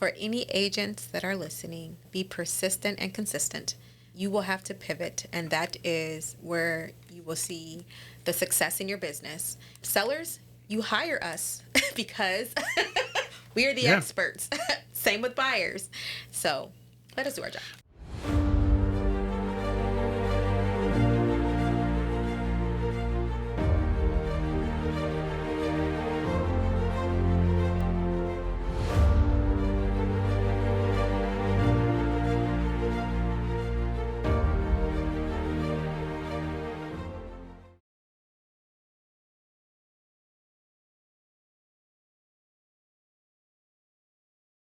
For any agents that are listening, be persistent and consistent. You will have to pivot, and that is where you will see the success in your business. Sellers, you hire us because we are the experts. Same with buyers. So let us do our job.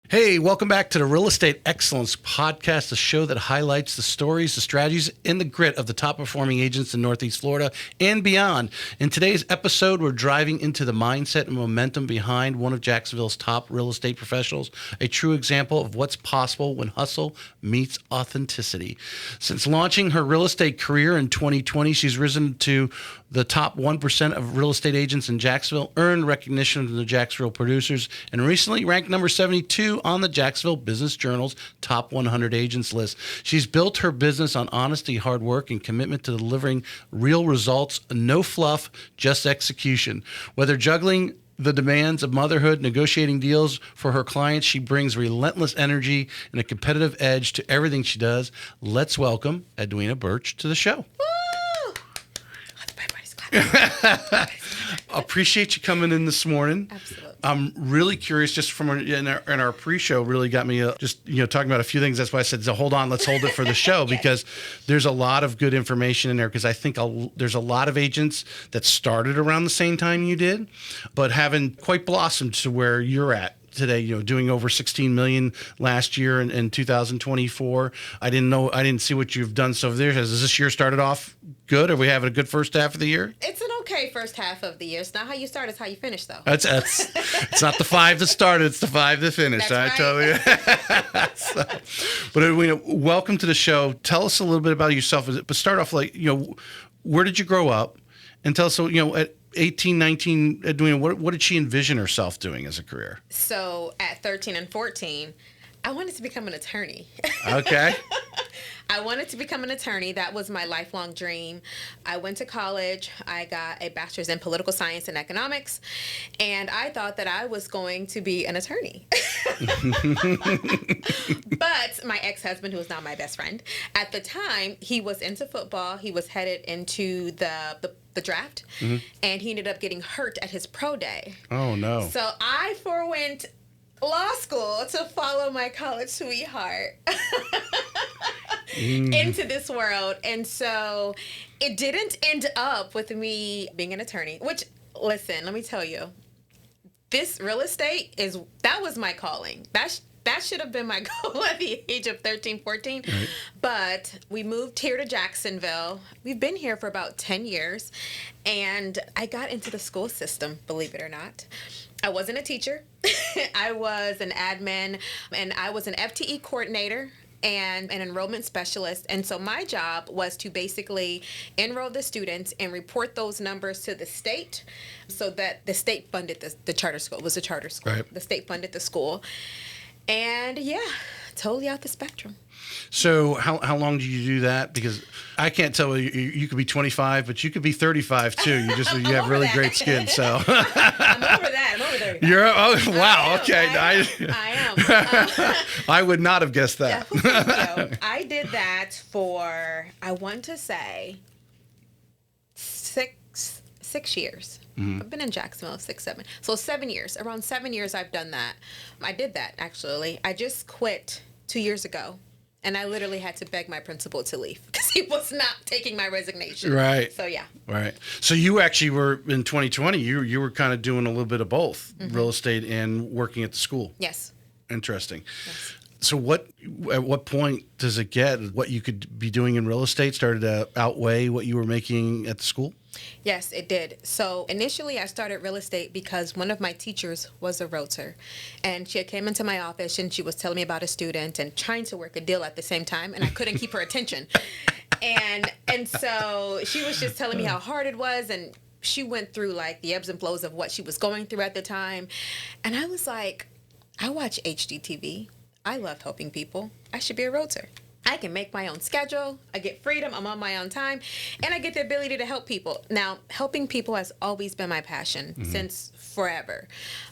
Hey, welcome back to the Real Estate Excellence Podcast, the show that highlights the stories, the strategies, and the grit of the top performing agents in Northeast Florida and beyond. In today's episode, we're driving into the mindset and momentum behind one of Jacksonville's top real estate professionals, a true example of what's possible when hustle meets authenticity. Since launching her real estate career in 2020, she's risen to the top 1% of real estate agents in Jacksonville, earned recognition from the Jacksonville producers, and recently ranked number 72 on the Jacksonville Business Journal's top 100 agents list. She's built her business on honesty, hard work, and commitment to delivering real results, no fluff, just execution. Whether juggling the demands of motherhood, negotiating deals for her clients, she brings relentless energy and a competitive edge to everything she does. Let's welcome Edwina Burch to the show. Appreciate you coming in this morning. Absolutely. I'm really curious, just from in our pre-show, really got me talking about a few things. That's why I said, so hold on, let's hold it for the show, because there's a lot of good information in there, because I think there's a lot of agents that started around the same time you did, but haven't quite blossomed to where you're at today, doing over 16 million last year in 2024. I didn't see what you've done so there. Has this year started off good? Are we having a good first half of the year? It's an okay first half of the year. It's not how you start, it's how you finish, though. It's not the 5 that started, it's the 5 that finished. That's right. But Edwina, welcome to the show. Tell us a little bit about yourself. But start off where did you grow up? And tell us, at 18, 19, Edwina, what did she envision herself doing as a career? So at 13 and 14, I wanted to become an attorney. Okay. I wanted to become an attorney. That was my lifelong dream. I went to college. I got a bachelor's in political science and economics, and I thought that I was going to be an attorney. But my ex-husband, who was now my best friend, at the time, he was into football. He was headed into the draft, and he ended up getting hurt at his pro day. Oh, no. So I forewent law school to follow my college sweetheart into this world. And so it didn't end up with me being an attorney, which, listen, let me tell you, this real estate that was my calling. That should have been my goal at the age of 13, 14. Right. But we moved here to Jacksonville. We've been here for about 10 years. And I got into the school system, believe it or not. I wasn't a teacher. I was an admin, and I was an FTE coordinator and an enrollment specialist. And so my job was to basically enroll the students and report those numbers to the state so that the state funded the charter school. It was a charter school. Right. The state funded the school. And totally out the spectrum. So how long do you do that? Because I can't tell you could be 25, but you could be 35 too. You have really great skin. So I'm over that. I'm over 35. Wow. Okay. I am. I would not have guessed that. Yeah, I did that for, I want to say, 6 years. Mm-hmm. I've been in Jacksonville 6, 7. So 7 years. Around 7 years I've done that. I did that, actually. I just quit 2 years ago. And I literally had to beg my principal to leave because he was not taking my resignation. Right. So, yeah. Right. So you actually were, in 2020, you were kind of doing a little bit of both, real estate and working at the school. Yes. Interesting. Yes. So at what point does it get what you could be doing in real estate started to outweigh what you were making at the school? Yes, it did. So initially I started real estate because one of my teachers was a realtor, and she came into my office and she was telling me about a student and trying to work a deal at the same time, and I couldn't keep her attention. And so she was just telling me how hard it was, and she went through like the ebbs and flows of what she was going through at the time. And I was like, I watch HGTV. I love helping people. I should be a realtor. I can make my own schedule. I get freedom. I'm on my own time. And I get the ability to help people. Now, helping people has always been my passion since forever.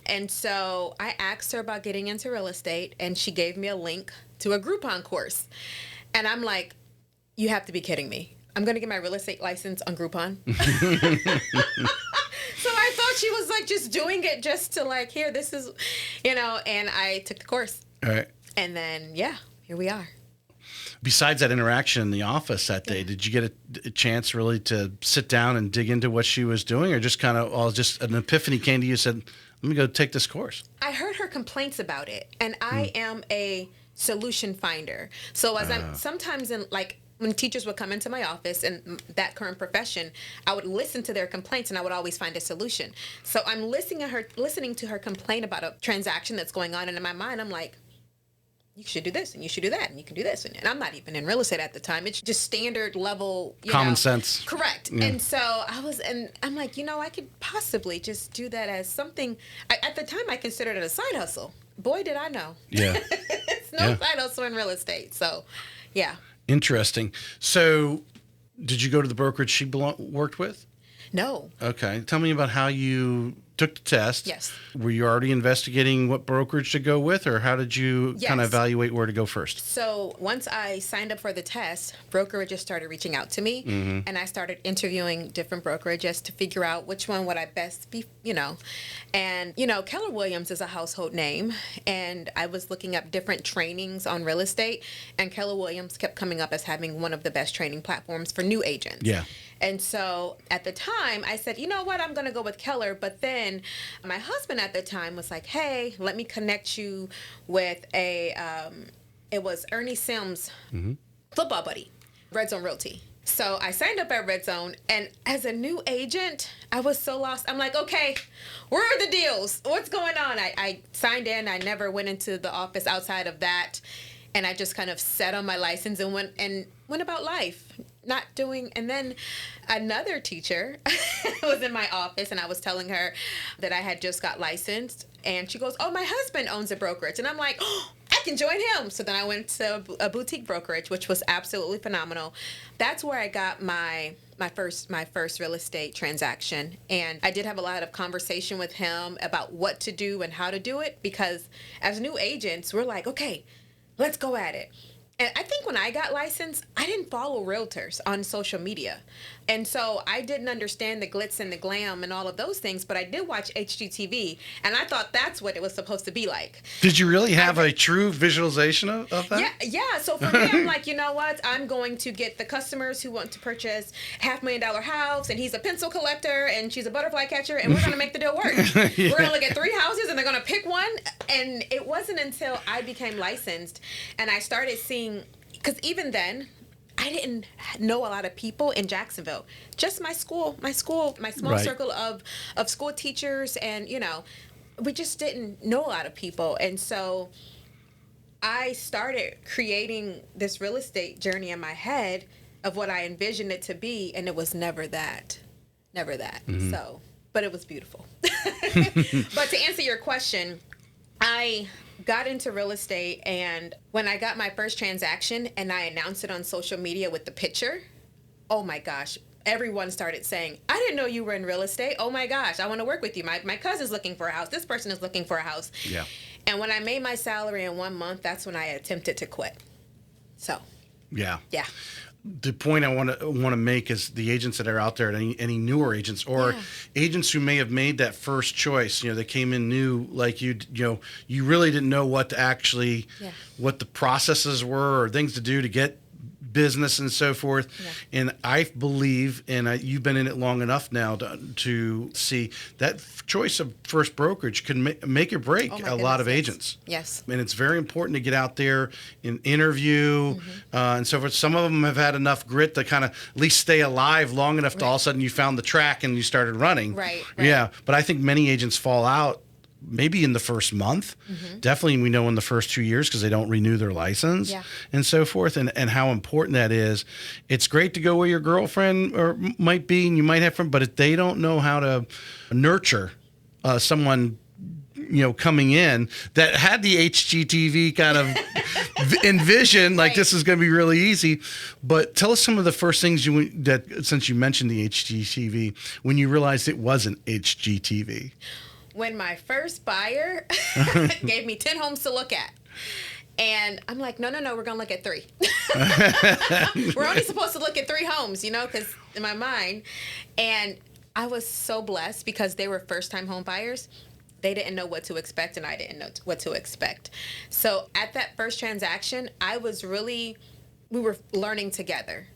And so I asked her about getting into real estate, and she gave me a link to a Groupon course. And I'm like, you have to be kidding me. I'm going to get my real estate license on Groupon. So I thought she was like just doing it just to like, here, this is, and I took the course. All right. And then, yeah, here we are. Besides that interaction in the office that day, did you get a chance really to sit down and dig into what she was doing, or just kind of just an epiphany came to you and said, let me go take this course? I heard her complaints about it, and I am a solution finder. So as I'm sometimes in like when teachers would come into my office in that current profession, I would listen to their complaints and I would always find a solution. So I'm listening to her complain about a transaction that's going on, and in my mind I'm like, you should do this and you should do that and you can do this. And I'm not even in real estate at the time. It's just standard level, common sense. Correct. Yeah. And so I'm like, I could possibly just do that as something. At the time, I considered it a side hustle. Boy, did I know. Yeah. It's no side hustle in real estate. So, yeah. Interesting. So, did you go to the brokerage she worked with? No. Okay. Tell me about how you took the test. Yes. Were you already investigating what brokerage to go with, or how did you kind of evaluate where to go first? So once I signed up for the test, brokerages started reaching out to me, and I started interviewing different brokerages to figure out which one would I best be, And, Keller Williams is a household name, and I was looking up different trainings on real estate, and Keller Williams kept coming up as having one of the best training platforms for new agents. Yeah. And so at the time, I said, you know what, I'm going to go with Keller. But then my husband at the time was like, hey, let me connect you with it was Ernie Sims' football buddy, Red Zone Realty. So I signed up at Red Zone, and as a new agent, I was so lost. I'm like, okay, where are the deals? What's going on? I signed in. I never went into the office outside of that. And I just kind of sat on my license and went about life, not doing. And then another teacher was in my office, and I was telling her that I had just got licensed. And she goes, oh, my husband owns a brokerage. And I'm like, oh, I can join him. So then I went to a boutique brokerage, which was absolutely phenomenal. That's where I got my first real estate transaction. And I did have a lot of conversation with him about what to do and how to do it, because as new agents, we're like, okay, let's go at it. And I think when I got licensed, I didn't follow realtors on social media. And so I didn't understand the glitz and the glam and all of those things, but I did watch HGTV, and I thought that's what it was supposed to be like. Did you really have a true visualization of that? Yeah. So for me, I'm like, you know what? I'm going to get the customers who want to purchase $500,000 house, and he's a pencil collector, and she's a butterfly catcher, and we're going to make the deal work. Yeah. We're going to look at 3 houses, and they're going to pick one. And it wasn't until I became licensed and I started seeing, because even then, I didn't know a lot of people in Jacksonville. Just my small circle of school teachers, and we just didn't know a lot of people. And so I started creating this real estate journey in my head of what I envisioned it to be, and it was never that. So, but it was beautiful. But to answer your question, I got into real estate, and when I got my first transaction and I announced it on social media with the picture, oh my gosh, everyone started saying, I didn't know you were in real estate. Oh my gosh, I want to work with you. My cousin's looking for a house. This person is looking for a house. Yeah. And when I made my salary in 1 month, that's when I attempted to quit. So. Yeah. Yeah. The point I want to make is the agents that are out there, any newer agents or agents who may have made that first choice, they came in new, like you really didn't know what the processes were or things to do to get business and so forth. Yeah. And I believe, and you've been in it long enough now to see that choice of first brokerage can make or break a lot of agents. Yes. And it's very important to get out there and interview and so forth. Some of them have had enough grit to kind of at least stay alive long enough to all of a sudden you found the track and you started running. Right. Yeah. But I think many agents fall out maybe in the first month, definitely we know in the first 2 years because they don't renew their license and so forth, and how important that is. It's great to go where your girlfriend or might be and you might have friends, but if they don't know how to nurture someone coming in that had the HGTV kind of envision, like this is going to be really easy. But tell us some of the first things since you mentioned the HGTV, when you realized it wasn't HGTV. When my first buyer gave me 10 homes to look at. And I'm like, no, we're going to look at 3. We're only supposed to look at 3 homes, because in my mind. And I was so blessed because they were first-time home buyers. They didn't know what to expect, and I didn't know what to expect. So at that first transaction, we were learning together.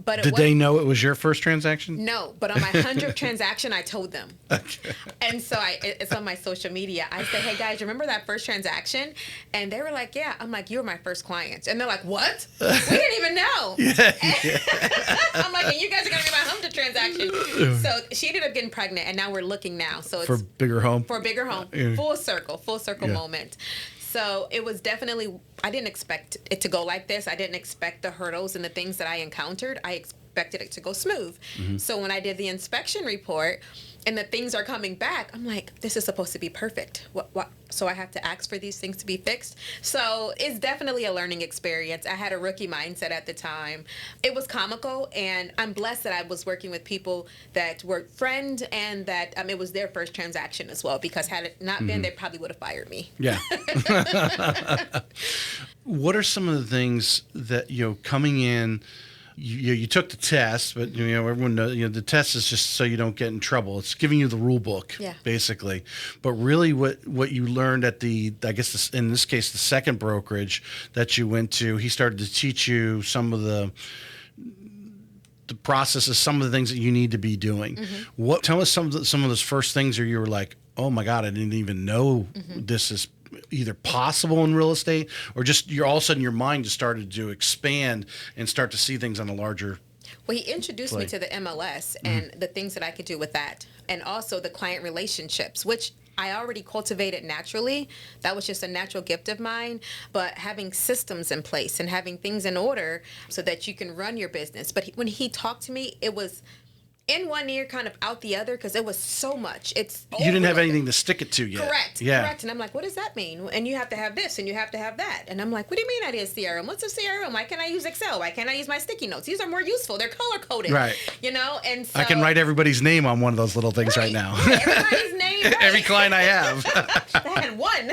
But Did they know it was your first transaction? No, but on my 100th transaction, I told them. Okay. And so it's on my social media. I said, hey, guys, remember that first transaction? And they were like, yeah. I'm like, you were my first client. And they're like, what? We didn't even know. Yeah. I'm like, and you guys are going to be my 100th transaction. So she ended up getting pregnant, and now we're looking now. So it's for bigger home. Yeah. Full circle moment. So it was definitely, I didn't expect it to go like this. I didn't expect the hurdles and the things that I encountered. I expected it to go smooth. Mm-hmm. So when I did the inspection report and the things are coming back, I'm like, this is supposed to be perfect. What? So I have to ask for these things to be fixed. So it's definitely a learning experience. I had a rookie mindset at the time. It was comical, and I'm blessed that I was working with people that were friends and that it was their first transaction as well, because had it not been, they probably would have fired me. Yeah. What are some of the things that, coming in, you took the test, but everyone knows the test is just so you don't get in trouble. It's giving you the rule book, basically. But really, what you learned at in this case, the second brokerage that you went to, he started to teach you some of the processes, some of the things that you need to be doing. Mm-hmm. Tell us some of those first things where you were like, oh my God, I didn't even know this is either possible in real estate, or just all of a sudden your mind just started to expand and start to see things on a larger. Well, he introduced me to the MLS and the things that I could do with that, and also the client relationships, which I already cultivated naturally. That was just a natural gift of mine. But having systems in place and having things in order so that you can run your business. But when he talked to me, it was in one ear, kind of out the other, because it was so much. You didn't have anything to stick it to yet. Correct. And I'm like, what does that mean? And you have to have this, and you have to have that. And I'm like, what do you mean I did CRM? What's a CRM? Why can't I use Excel? Why can't I use my sticky notes? These are more useful. They're color coded. Right. And so I can write everybody's name on one of those little things right now. Everybody's name. Right. Every client I have. I had one.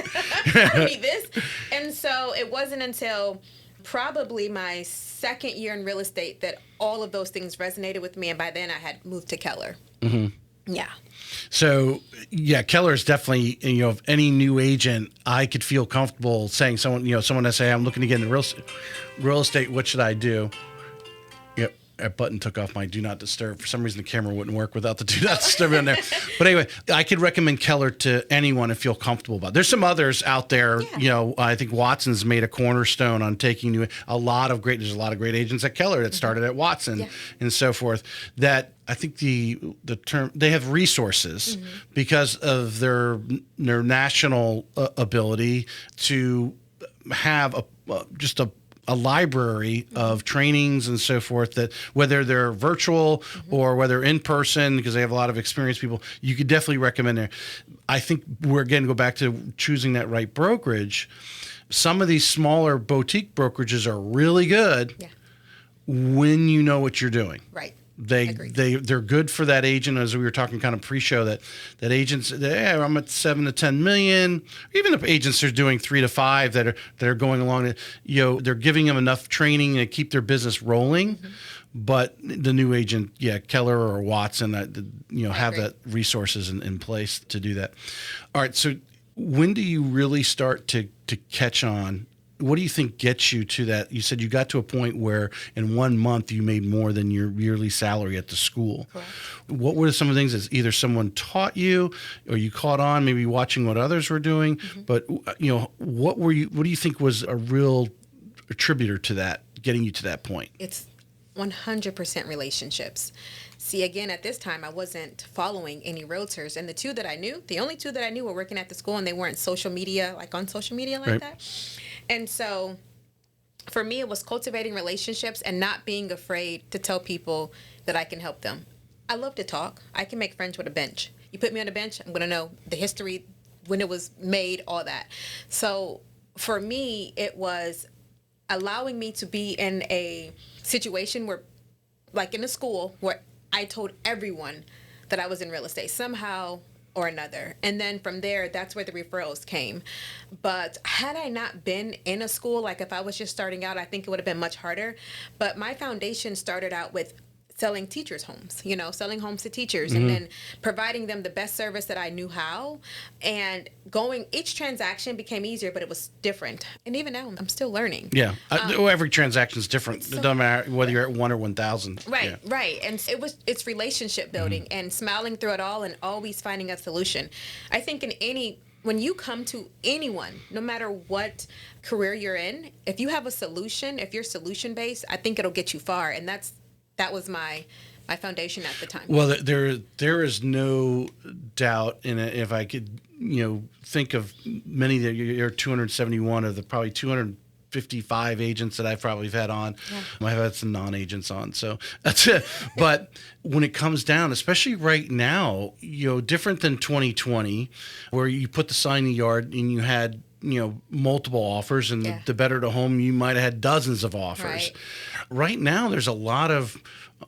I don't need this. And so it wasn't until probably my second year in real estate that all of those things resonated with me, and by then I had moved to Keller. Mm-hmm. Yeah. So Keller is definitely, if any new agent, I could feel comfortable saying someone that say I'm looking to get into real estate, what should I do? Yep. That button took off my do not disturb. For some reason, the camera wouldn't work without the do not disturb in there. But anyway, I could recommend Keller to anyone and feel comfortable about it. There's some others out there. I think Watson's made a cornerstone on taking there's a lot of great agents at Keller that started at Watson and so forth. That I think the term, they have resources because of their national ability to have a library of trainings and so forth, that whether they're virtual or whether in person, because they have a lot of experienced people, you could definitely recommend there. I think we're again go back to choosing that right brokerage. Some of these smaller boutique brokerages are really good when you know what you're doing. Right. They're good for that agent, as we were talking kind of pre-show, that agents, I'm at 7 to 10 million. Even if agents are doing 3 to 5 that are going along, they're giving them enough training to keep their business rolling. But the new agent, Keller or Watson, have that resources in place to do that. All right. So when do you really start to catch on? What do you think gets you to that? You said you got to a point where in 1 month you made more than your yearly salary at the school. Correct. What were some of the things that either someone taught you or you caught on, maybe watching what others were doing? But what do you think was a real attributor to that, getting you to that point? It's 100% relationships. See, again, at this time, I wasn't following any realtors. And the only two that I knew were working at the school, and they weren't on social media like that. And so for me, it was cultivating relationships and not being afraid to tell people that I can help them. I love to talk. I can make friends with a bench. You put me on a bench, I'm going to know the history, when it was made, all that. So for me, it was allowing me to be in a situation where, like in a school, where I told everyone that I was in real estate somehow or another. And then from there, that's where the referrals came. But had I not been in a school, like if I was just starting out, I think it would have been much harder. But my foundation started out with selling teachers' homes, selling homes to teachers, and then providing them the best service that I knew how. And each transaction became easier, but it was different. And even now, I'm still learning. Yeah. Every transaction is different. It doesn't matter whether you're at 1 or 1,000. Right, yeah. right. And it's relationship building and smiling through it all and always finding a solution. I think when you come to anyone, no matter what career you're in, if you have a solution, if you're solution-based, I think it'll get you far. And that was my foundation at the time. Well, there is no doubt in it. If I could, think of many that you're 271 of the probably 255 agents that I've probably had on. Yeah. I've had some non-agents on, so that's it. But when it comes down, especially right now, different than 2020, where you put the sign in the yard and you had multiple offers, and the better to home, you might have had dozens of offers. Right now, there's a lot of,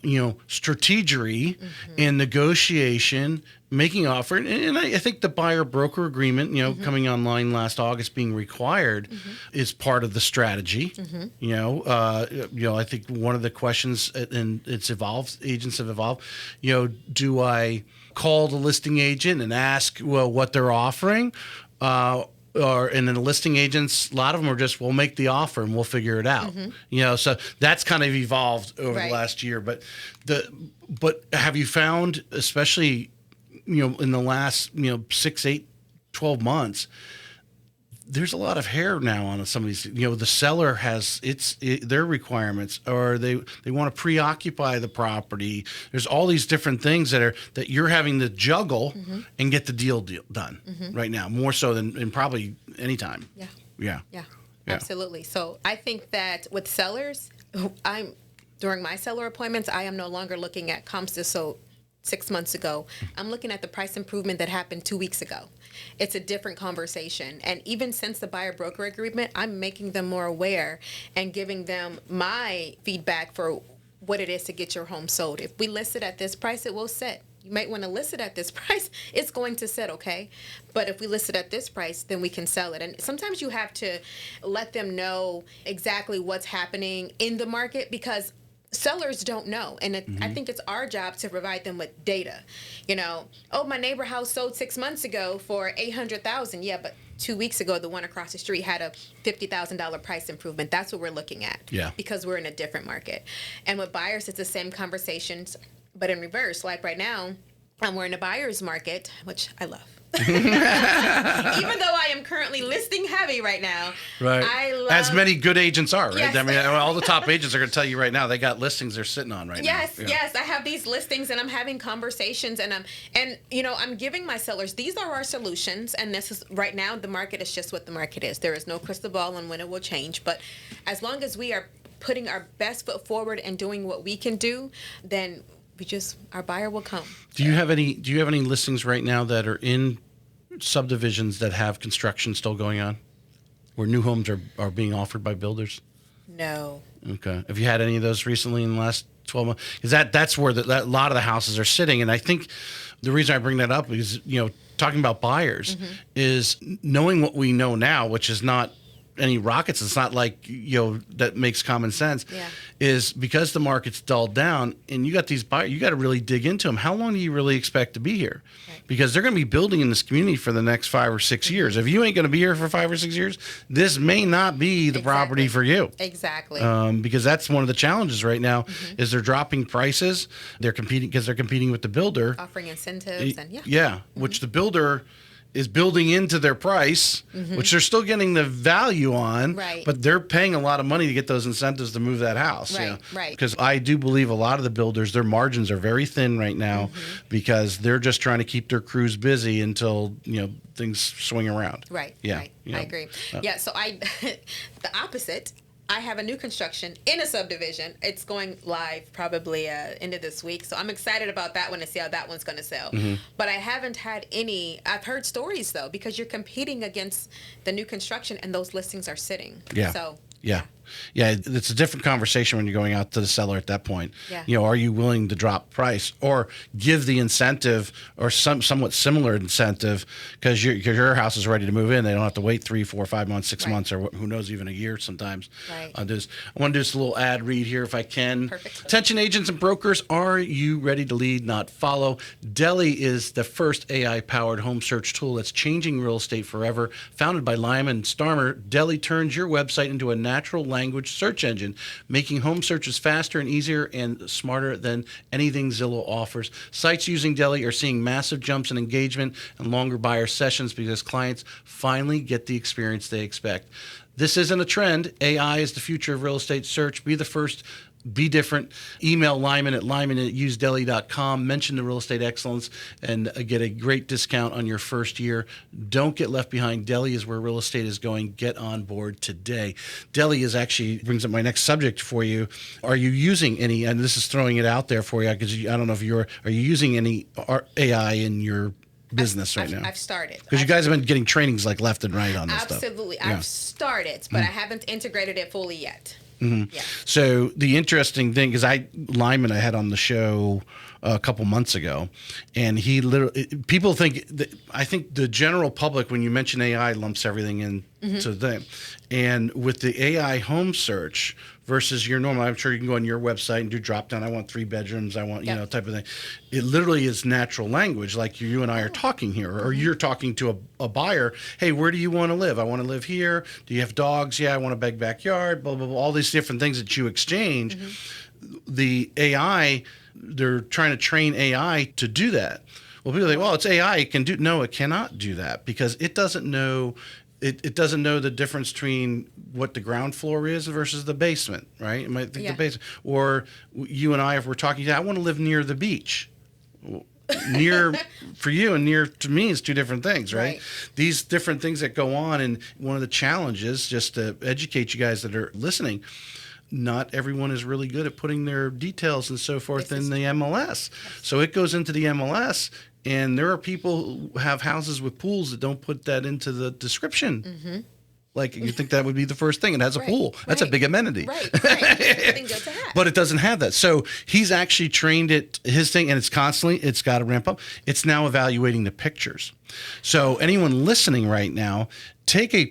strategery and negotiation, making offer. And I think the buyer broker agreement, coming online last August, being required is part of the strategy. I think one of the questions, and it's evolved, agents have evolved, do I call the listing agent and ask, what they're offering? And then the listing agents, a lot of them are just, we'll make the offer and we'll figure it out. So that's kind of evolved over the last year. But have you found, especially, in the last, 6, 8, 12 months, there's a lot of hair now on some of these. The seller has their requirements, or they want to preoccupy the property. There's all these different things that you're having to juggle and get the deal done right now, more so than in probably any time. Yeah. Absolutely. So I think that with sellers, during my seller appointments, I am no longer looking at comps that sold 6 months ago. I'm looking at the price improvement that happened 2 weeks ago. It's a different conversation. And even since the buyer broker agreement, I'm making them more aware and giving them my feedback for what it is to get your home sold. If we list it at this price, it will sit. You might want to list it at this price. It's going to sit, okay? But if we list it at this price, then we can sell it. And sometimes you have to let them know exactly what's happening in the market, because sellers don't know, and I think it's our job to provide them with data. My neighbor house sold 6 months ago for $800,000. Yeah, but 2 weeks ago, the one across the street had a $50,000 price improvement. That's what we're looking at. Yeah. Because we're in a different market. And with buyers, it's the same conversations, but in reverse. Like right now, we're in a buyer's market, which I love. Even though I am currently listing heavy right now, I love, as many good agents are, right? Yes. I mean, all the top agents are going to tell you right now they got listings they're sitting on right now. Yes, I have these listings and I'm having conversations, and I'm giving my sellers, these are our solutions, and this is right now the market is just what the market is. There is no crystal ball on when it will change, but as long as we are putting our best foot forward and doing what we can do, then our buyer will come. Do you have any listings right now that are in subdivisions that have construction still going on, where new homes are being offered by builders? No. Okay. Have you had any of those recently in the last 12 months? Because that's where a lot of the houses are sitting. And I think the reason I bring that up is, talking about buyers is knowing what we know now, which is not any rockets. It's not like, that makes common sense. Yeah. Is because the market's dulled down and you got these buyers, you got to really dig into them. How long do you really expect to be here? Right. Because they're going to be building in this community for the next 5 or 6 years. If you ain't going to be here for 5 or 6 years, this may not be the property for you. Exactly. Because that's one of the challenges right now is they're dropping prices. They're competing with the builder. Offering incentives which the builder is building into their price, which they're still getting the value on, but they're paying a lot of money to get those incentives to move that house. Right. Because I do believe a lot of the builders, their margins are very thin right now because they're just trying to keep their crews busy until, things swing around. Right. I agree. So the opposite I have a new construction in a subdivision. It's going live probably end of this week. So I'm excited about that one to see how that one's going to sell. But I haven't had any. I've heard stories, though, because you're competing against the new construction and those listings are sitting. Yeah. So, yeah. Yeah, it's a different conversation when you're going out to the seller at that point. Yeah. You know, are you willing to drop price or give the incentive or somewhat similar incentive because your house is ready to move in? They don't have to wait 3, 4, 5 months, 6 months, or who knows, even a year sometimes. Right. I want to do this little ad read here if I can. Perfect. Attention agents and brokers, are you ready to lead, not follow? Deli is the first AI-powered home search tool that's changing real estate forever. Founded by Lyman Starmer, Deli turns your website into a natural language search engine, making home searches faster and easier and smarter than anything Zillow offers. Sites using Deli are seeing massive jumps in engagement and longer buyer sessions because clients finally get the experience they expect. This isn't a trend. AI is the future of real estate search. Be the first. Be different. Email Lyman at lyman@usedeli.com. Mention the Real Estate Excellence and get a great discount on your first year. Don't get left behind. Deli is where real estate is going. Get on board today. Deli is actually brings up my next subject for you. Are you using any, and this is throwing it out there for you because I don't know if are you using any AI in your business right now? I've started. Because you guys have been getting trainings like left and right on this stuff. Absolutely. I've started, but I haven't integrated it fully yet. Yeah. So the interesting thing is Lyman I had on the show a couple months ago, and he literally, people think that, I think the general public, when you mention AI, lumps everything into them. And with the AI home search versus your normal, I'm sure you can go on your website and do drop down. I want 3 bedrooms. I want, you know, type of thing. It literally is natural language, like you and I are talking here, or you're talking to a buyer. Hey, where do you want to live? I want to live here. Do you have dogs? Yeah, I want a big backyard, blah, blah, blah. All these different things that you exchange. The AI, they're trying to train AI to do that. Well, people think, well, it's AI. It can do. No, it cannot do that because it doesn't know. It doesn't know the difference between what the ground floor is versus the basement, right? It might think the basement. Or you and I, if we're talking, I want to live near the beach. Near for you and near to me is 2 different things, right? These different things that go on, and one of the challenges, just to educate you guys that are listening, not everyone is really good at putting their details and so forth in the MLS. So it goes into the MLS, and there are people who have houses with pools that don't put that into the description. Like, you think that would be the first thing. It has a pool. That's a big amenity. Right. Something good to have. But it doesn't have that. So he's actually trained it, his thing, and it's got to ramp up. It's now evaluating the pictures. So anyone listening right now, take your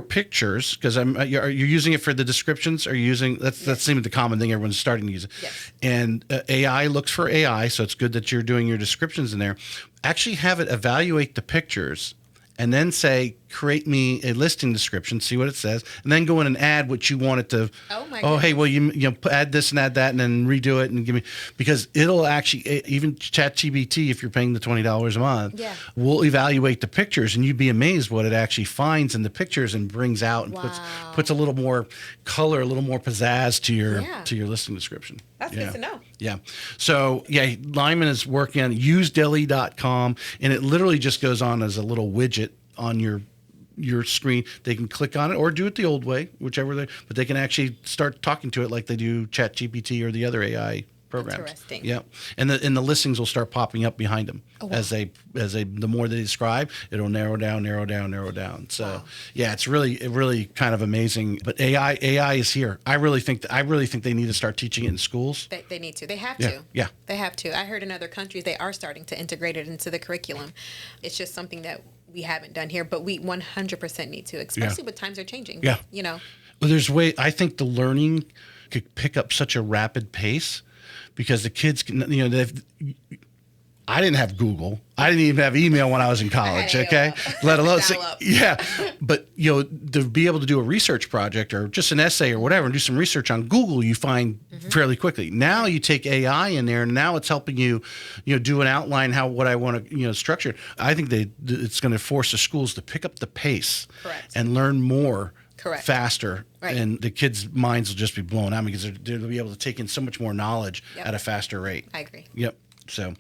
pictures, because are you using it for the descriptions? Are you using, that seems the common thing, everyone's starting to use it. Yes. And AI looks for AI, so it's good that you're doing your descriptions in there. Actually have it evaluate the pictures and then say, create me a listing description, see what it says, and then go in and add what you want it to. Oh, hey, well, you know, add this and add that, and then redo it and give me, because it'll actually, even ChatGPT, if you're paying the $20 a month, will evaluate the pictures, and you'd be amazed what it actually finds in the pictures and brings out and puts a little more color, a little more pizzazz to your listing description. That's good to know. Yeah. So, Lyman is working on usedeli.com, and it literally just goes on as a little widget on your screen. They can click on it or do it the old way, but they can actually start talking to it like they do ChatGPT or the other AI programs. Interesting. Yeah. And the listings will start popping up behind them as they the more they describe, it'll narrow down. So it's really kind of amazing. But AI is here. I really think they need to start teaching it in schools. They need to. They have to. Yeah. They have to. I heard in other countries they are starting to integrate it into the curriculum. It's just something that we haven't done here, but we 100% need to, especially with times are changing. Yeah. You know. Well, I think the learning could pick up such a rapid pace because the kids can, you know, I didn't have Google. I didn't even have email when I was in college, okay? Let alone, but, you know, to be able to do a research project or just an essay or whatever and do some research on Google, you find fairly quickly. Now you take AI in there, and now it's helping you, you know, do an outline what I want to, you know, structure. I think it's going to force the schools to pick up the pace and learn more faster, and the kids' minds will just be blown out because they'll be able to take in so much more knowledge at a faster rate. I agree. Yep. So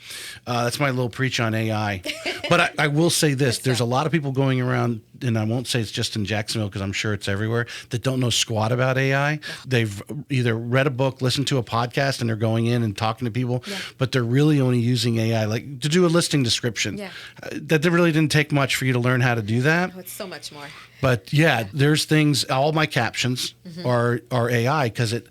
that's my little preach on AI. But I will say this. There's a lot of people going around, and I won't say it's just in Jacksonville because I'm sure it's everywhere, that don't know squat about AI. They've either read a book, listened to a podcast, and they're going in and talking to people, but they're really only using AI like to do a listing description. That really didn't take much for you to learn how to do that. Oh, it's so much more. But there's things, all my captions are AI because it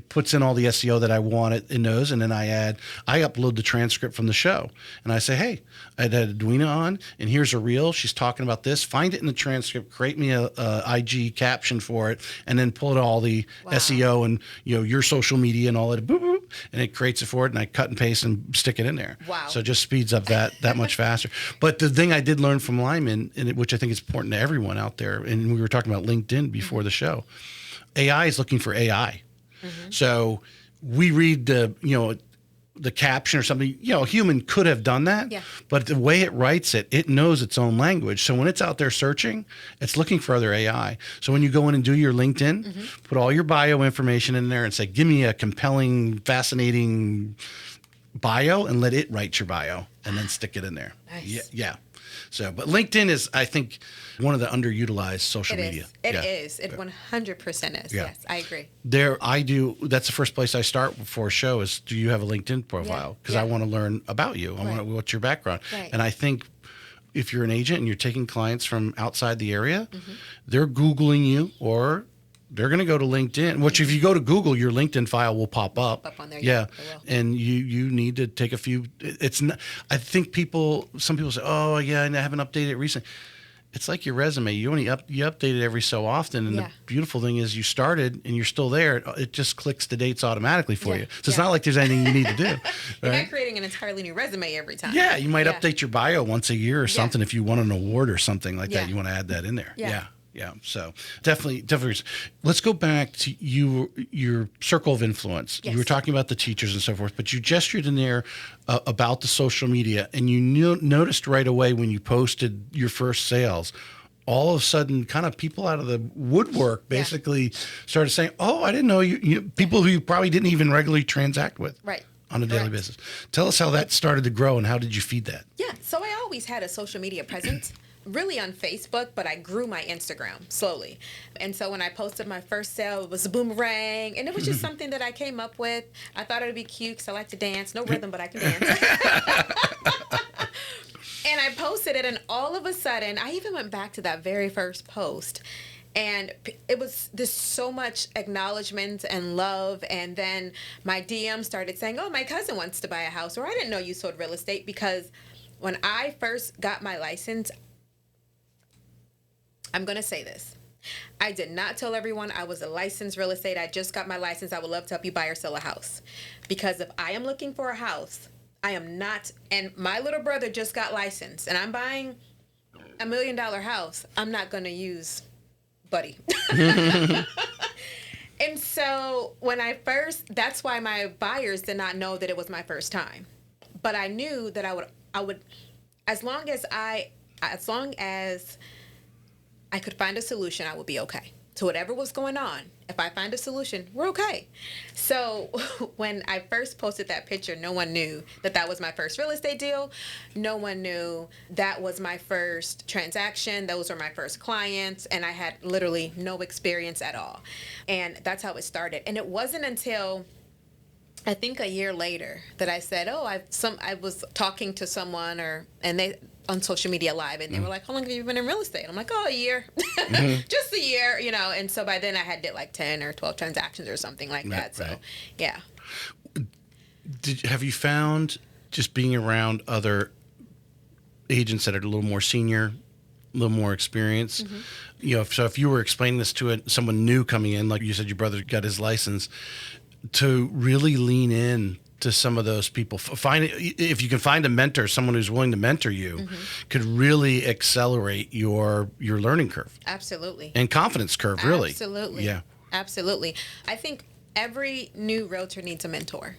puts in all the SEO that I want it knows, and then I upload the transcript from the show, and I say, hey, I had Edwina on, and here's a reel. She's talking about this. Find it in the transcript, create me a IG caption for it, and then pull it all the SEO and your social media and all that, boop, boop, and it creates it for it, and I cut and paste and stick it in there. Wow! So it just speeds up that much faster. But the thing I did learn from Lyman, which I think is important to everyone out there, and we were talking about LinkedIn before the show, AI is looking for AI. So we read the caption or something, a human could have done that, but the way it writes it, it knows its own language. So when it's out there searching, it's looking for other AI. So when you go in and do your LinkedIn, put all your bio information in there and say, give me a compelling, fascinating bio, and let it write your bio and then stick it in there. Nice. Yeah. So, but LinkedIn is, I think, one of the underutilized social media. It is. It 100% is. Yes, I agree. That's the first place I start before a show is, do you have a LinkedIn profile? Because I want to learn about you. I want to, what's your background? Right. And I think if you're an agent and you're taking clients from outside the area, they're Googling you, or they're going to go to LinkedIn, which if you go to Google, your LinkedIn file will pop up. On there, yeah. And you need to take a few. It's not, I think some people say, oh, yeah, I haven't updated it recently. It's like your resume. You update it every so often. And the beautiful thing is you started and you're still there. It just clicks the dates automatically for you. So it's not like there's anything you need to do. Right? You're not creating an entirely new resume every time. Yeah. You might update your bio once a year or something. If you want an award or something like that, you want to add that in there. Yeah. So definitely. Let's go back to your circle of influence. Yes. You were talking about the teachers and so forth, but you gestured in there about the social media, and you noticed right away when you posted your first sales, all of a sudden, kind of people out of the woodwork basically started saying, "Oh, I didn't know you." People who you probably didn't even regularly transact with, on a daily basis. Tell us how that started to grow, and how did you feed that? Yeah. So I always had a social media presence. Really on Facebook, but I grew my Instagram slowly. And so when I posted my first sale, it was a boomerang, and it was just something that I came up with. I thought it would be cute because I like to dance. No rhythm, but I can dance. And I posted it, and all of a sudden, I even went back to that very first post, and it was this so much acknowledgement and love. And then my DM started saying, oh, my cousin wants to buy a house, or I didn't know you sold real estate, because when I first got my license, I'm going to say this. I did not tell everyone I was a licensed real estate. I just got my license. I would love to help you buy or sell a house. Because if I am looking for a house, I am not, and my little brother just got licensed, and I'm buying $1 million house, I'm not going to use Buddy. And so when that's why my buyers did not know that it was my first time. But I knew that I would, as long as I could find a solution, I would be okay. To whatever was going on, if I find a solution, we're okay. So when I first posted that picture, no one knew that was my first real estate deal. No one knew that was my first transaction. Those were my first clients, and I had literally no experience at all. And that's how it started. And it wasn't until I think a year later that I said, I was talking to someone and they on social media live, and they were like, how long have you been in real estate? I'm like, a year. Just a year, and so by then I had did like 10 or 12 transactions or something like that. So yeah. Have you found, just being around other agents that are a little more senior, a little more experienced, so if you were explaining this to someone new coming in, like you said, your brother got his license, to really lean in to some of those people, if you can find a mentor, someone who's willing to mentor you, could really accelerate your learning curve. Absolutely. And confidence curve, really. Absolutely. Yeah. Absolutely. I think every new realtor needs a mentor,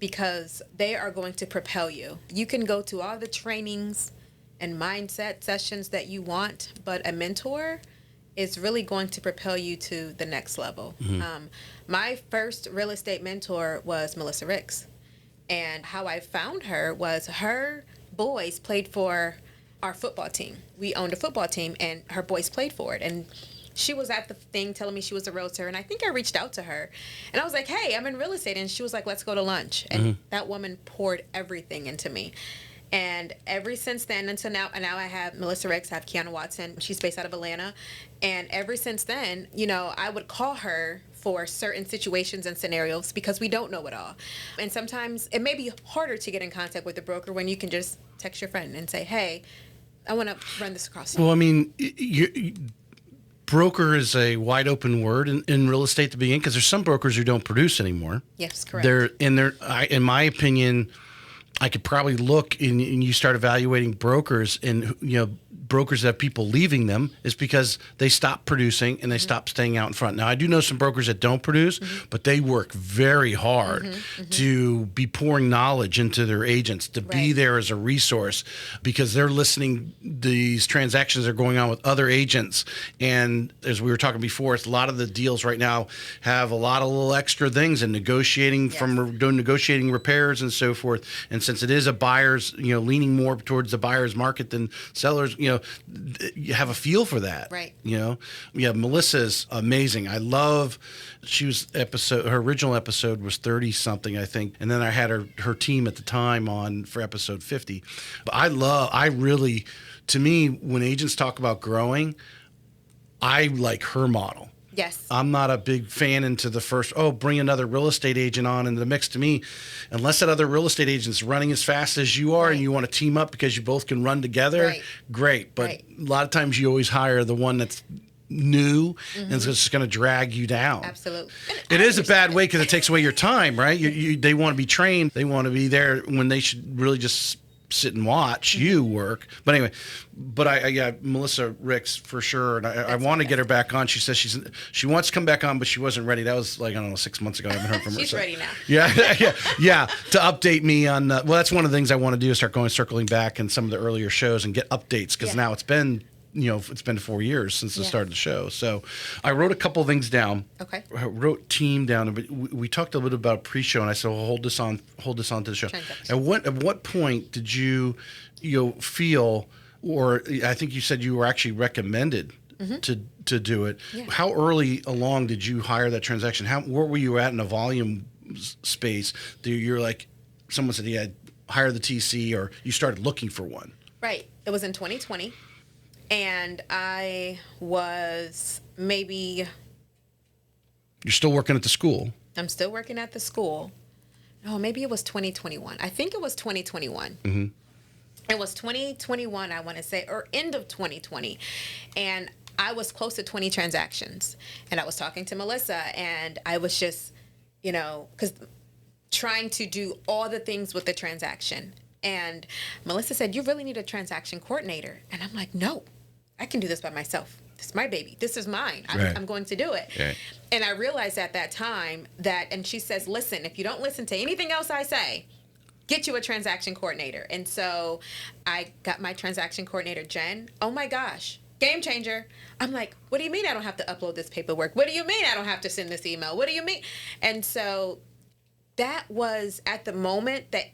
because they are going to propel you. You can go to all the trainings and mindset sessions that you want, but a mentor is really going to propel you to the next level. My first real estate mentor was Melissa Ricks. And how I found her was her boys played for our football team. We owned a football team, and her boys played for it. And she was at the thing telling me she was a realtor, and I think I reached out to her. And I was like, hey, I'm in real estate. And she was like, let's go to lunch. And that woman poured everything into me. And ever since then until now, and now I have Melissa Ricks, I have Kiana Watson. She's based out of Atlanta. And ever since then, I would call her for certain situations and scenarios because we don't know it all. And sometimes it may be harder to get in contact with the broker when you can just text your friend and say, hey, I want to run this across you. Well, I mean, broker is a wide open word in real estate to begin, because there's some brokers who don't produce anymore. Yes, correct. In my opinion, I could probably look and you start evaluating brokers, and brokers that have people leaving them is because they stop producing and they stop staying out in front. Now, I do know some brokers that don't produce, but they work very hard to be pouring knowledge into their agents, to be there as a resource, because they're listening. These transactions are going on with other agents. And as we were talking before, it's a lot of the deals right now have a lot of little extra things and negotiating doing negotiating repairs and so forth. And since it is a buyer's, leaning more towards the buyer's market than sellers, you have a feel for that. Right. Melissa's amazing. I love, her original episode was 30 something, I think. And then I had her team at the time on for episode 50. But to me, when agents talk about growing, I like her model. Yes. I'm not a big fan into the first, bring another real estate agent on into the mix. To me, unless that other real estate agent's running as fast as you are and you want to team up because you both can run together, great. But a lot of times you always hire the one that's new and it's just going to drag you down. Absolutely. It is a bad way because it takes away your time, right? They want to be trained. They want to be there when they should really just sit and watch you work. But anyway, Melissa Ricks for sure. And I want to get her back on. She says she wants to come back on, but she wasn't ready. That was 6 months ago. I haven't heard from her. She's ready now. Yeah. To update me on, that's one of the things I want to do is start circling back in some of the earlier shows and get updates. Cause now it's been 4 years since the start of the show. So I wrote a couple of things down. Okay. I wrote team down, but we talked a little bit about pre-show, and I said, well, hold this on to the show. At what point did you feel, or I think you said you were actually recommended to do it. Yeah. How early along did you hire that transaction? Where were you at in a volume space? You're like, someone said, yeah, hire the TC, or you started looking for one? Right. It was in 2020. And I was maybe... You're still working at the school. I'm still working at the school. No, maybe it was 2021. I think it was 2021. Mm-hmm. It was 2021, I want to say, or end of 2020. And I was close to 20 transactions. And I was talking to Melissa, and I was just, because trying to do all the things with the transaction. And Melissa said, you really need a transaction coordinator. And I'm like, no. I can do this by myself. This is my baby. This is mine. I'm going to do it. Right. And I realized at that time and she says, listen, if you don't listen to anything else I say, get you a transaction coordinator. And so I got my transaction coordinator, Jen. Oh my gosh, game changer. I'm like, what do you mean I don't have to upload this paperwork? What do you mean I don't have to send this email? What do you mean? And so that was at the moment that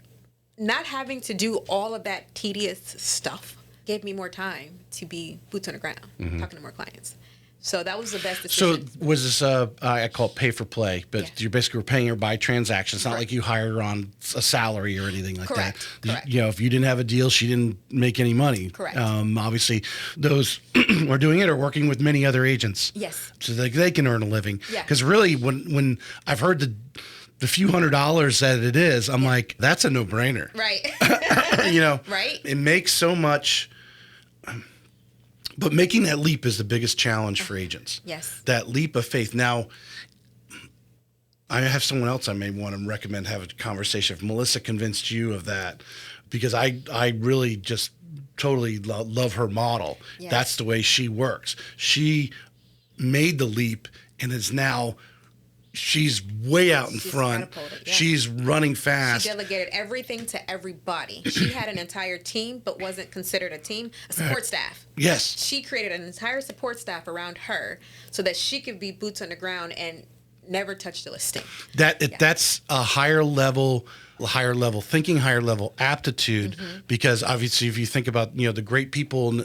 not having to do all of that tedious stuff gave me more time to be boots on the ground, talking to more clients. So that was the best decision. So was this, I call it pay for play, but you're basically paying her by transaction. It's not like you hired her on a salary or anything like that. Correct. If you didn't have a deal, she didn't make any money. Correct. Obviously, those who are doing it are working with many other agents. Yes. So they can earn a living. Yeah. Because really, when I've heard the few $100s that it is, I'm like, that's a no-brainer. Right. Right. It makes so much... But making that leap is the biggest challenge for agents. Yes. That leap of faith. Now, I have someone else I may want to recommend have a conversation. If Melissa convinced you of that, because I really just totally love her model. Yes. That's the way she works. She made the leap and is now... She's way out in front. Yeah. She's running fast. She delegated everything to everybody. She had an entire team, but wasn't considered a team, a support staff. Yes. She created an entire support staff around her so that she could be boots on the ground and never touched a listing. That's a higher level thinking, higher level aptitude, because obviously if you think about, the great people,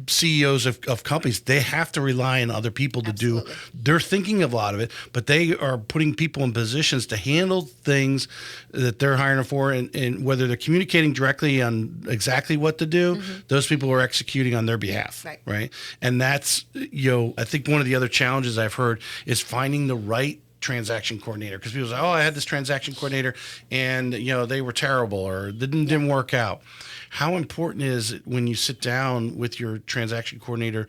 CEOs of companies, they have to rely on other people to Absolutely. do. They're thinking of a lot of it, but they are putting people in positions to handle things that they're hiring for, and whether they're communicating directly on exactly what to do, those people are executing on their behalf, right? And that's, I think one of the other challenges I've heard is finding the right transaction coordinator, because people say, I had this transaction coordinator and they were terrible or didn't work out. How important is it when you sit down with your transaction coordinator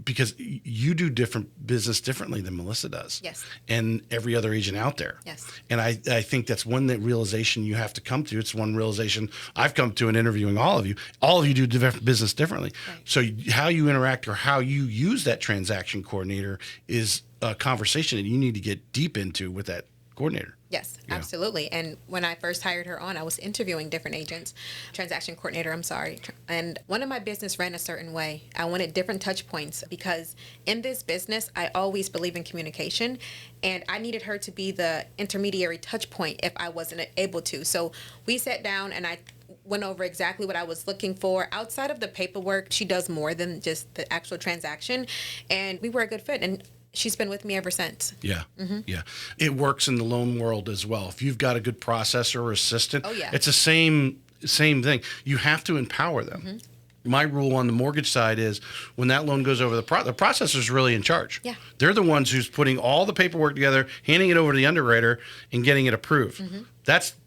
because you do different business differently than Melissa does. Yes. And every other agent out there. Yes. And I think that's one realization you have to come to. It's one realization I've come to in interviewing all of you. All of you do business differently. Right. So how you interact or how you use that transaction coordinator is a conversation that you need to get deep into with that coordinator. Yes, absolutely. And when I first hired her on, I was interviewing different agents, transaction coordinator, I'm sorry. And one of my business ran a certain way. I wanted different touch points because in this business, I always believe in communication, and I needed her to be the intermediary touch point if I wasn't able to. So we sat down and I went over exactly what I was looking for. Outside of the paperwork, she does more than just the actual transaction, and we were a good fit. And she's been with me ever since. Yeah. Yeah. It works in the loan world as well. If you've got a good processor or assistant, it's the same thing. You have to empower them. My rule on the mortgage side is when that loan goes over the processor's really in charge. Yeah. They're the ones who's putting all the paperwork together, handing it over to the underwriter and getting it approved.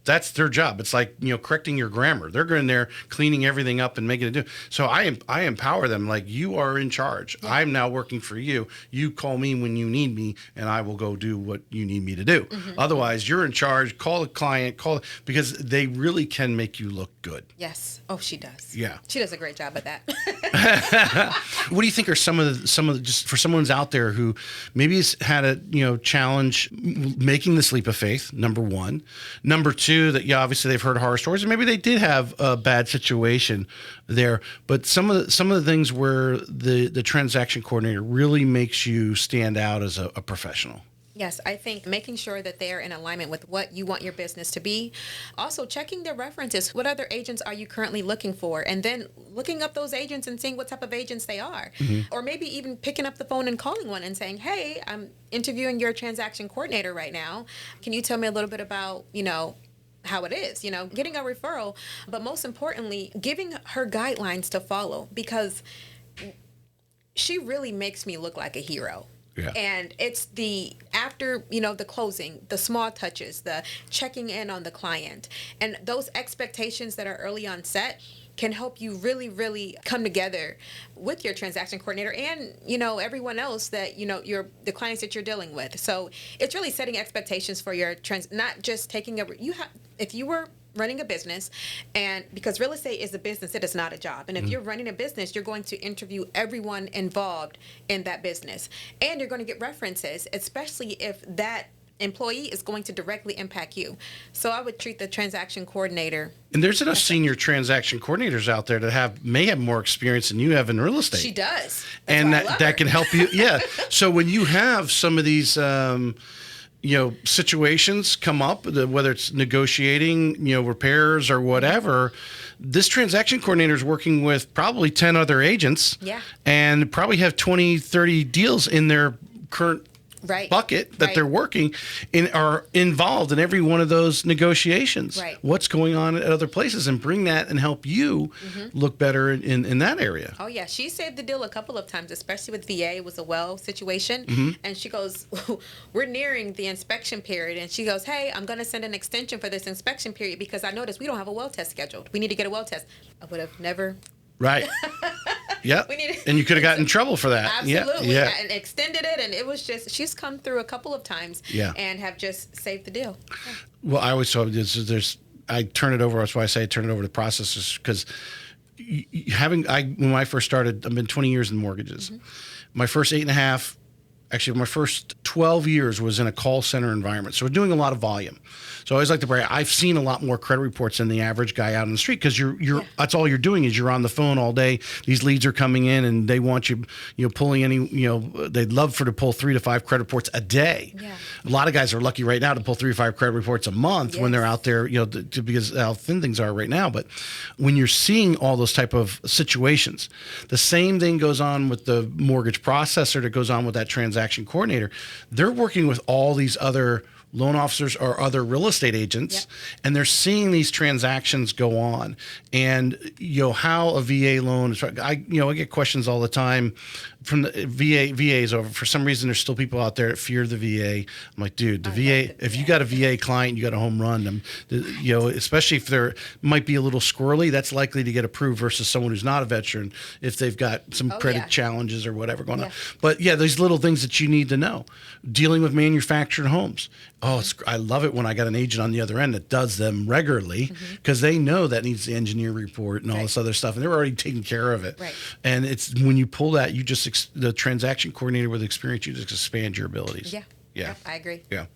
That's their job. It's like, correcting your grammar. They're going there, cleaning everything up and making it do. So I empower them like, you are in charge. Yeah. I'm now working for you. You call me when you need me and I will go do what you need me to do. Otherwise, you're in charge. Call the client, because they really can make you look good. Yes. Oh, she does. Yeah. She does a great job at that. What do you think are some of the, just for someone's out there who maybe has had a, challenge making this leap of faith, number one. Number two, that obviously they've heard horror stories, and maybe they did have a bad situation there. But some of the things where the transaction coordinator really makes you stand out as a professional. Yes, I think making sure that they're in alignment with what you want your business to be. Also, checking their references. What other agents are you currently looking for? And then looking up those agents and seeing what type of agents they are. Or maybe even picking up the phone and calling one and saying, hey, I'm interviewing your transaction coordinator right now. Can you tell me a little bit about, how it is, getting a referral, but most importantly, giving her guidelines to follow, because she really makes me look like a hero. Yeah. And it's after the closing, the small touches, the checking in on the client, and those expectations that are early on set can help you really, really come together with your transaction coordinator and, everyone else that, the clients that you're dealing with. So it's really setting expectations for your not just taking if you were running a business, and because real estate is a business, it is not a job. And if you're running a business, you're going to interview everyone involved in that business, and you're going to get references, especially if that employee is going to directly impact you. So I would treat the transaction coordinator. And there's enough senior transaction coordinators out there that may have more experience than you have in real estate. She does. And that can help you. Yeah. So when you have some of these situations come up, whether it's negotiating, repairs or whatever, this transaction coordinator is working with probably 10 other agents. Yeah. And probably have 20, 30 deals in their current bucket that they're working in, are involved in every one of those negotiations. Right. What's going on at other places, and bring that and help you look better in that area. Oh yeah, she saved the deal a couple of times, especially with VA. It was a well situation, and she goes, we're nearing the inspection period, and she goes, hey, I'm going to send an extension for this inspection period because I noticed we don't have a well test scheduled. We need to get a well test. I would have never. Right. Yeah. And you could have gotten in trouble for that. Absolutely. Yeah. And extended it. And it was just, she's come through a couple of times and have just saved the deal. Yeah. Well, I always thought I turn it over. That's why I say I turn it over to processors, because when I first started, I've been 20 years in mortgages. My first 8.5, actually my first 12 years was in a call center environment. So we're doing a lot of volume. So I always like to brag. I've seen a lot more credit reports than the average guy out on the street because that's all you're doing is you're on the phone all day. These leads are coming in and they want you pulling they'd love to pull 3 to 5 credit reports a day. Yeah. A lot of guys are lucky right now to pull 3 to 5 credit reports a month when they're out there, because how thin things are right now. But when you're seeing all those type of situations, the same thing goes on with the mortgage processor that goes on with that transaction coordinator. They're working with all these other loan officers or other real estate agents, and they're seeing these transactions go on. And how a VA loan is. I get questions all the time from the VAs over. For some reason, there's still people out there that fear the VA. I'm like, dude, the VA. If you got a VA client, you got a home run. Especially if they're might be a little squirrely, that's likely to get approved versus someone who's not a veteran if they've got some credit challenges or whatever going on. But these little things that you need to know. Dealing with manufactured homes. I love it when I got an agent on the other end that does them regularly because they know that needs the engineer report and all this other stuff, and they're already taking care of it. Right. And it's when you pull that, you just the transaction coordinator with experience, you just expand your abilities. Yeah, I agree. Yeah.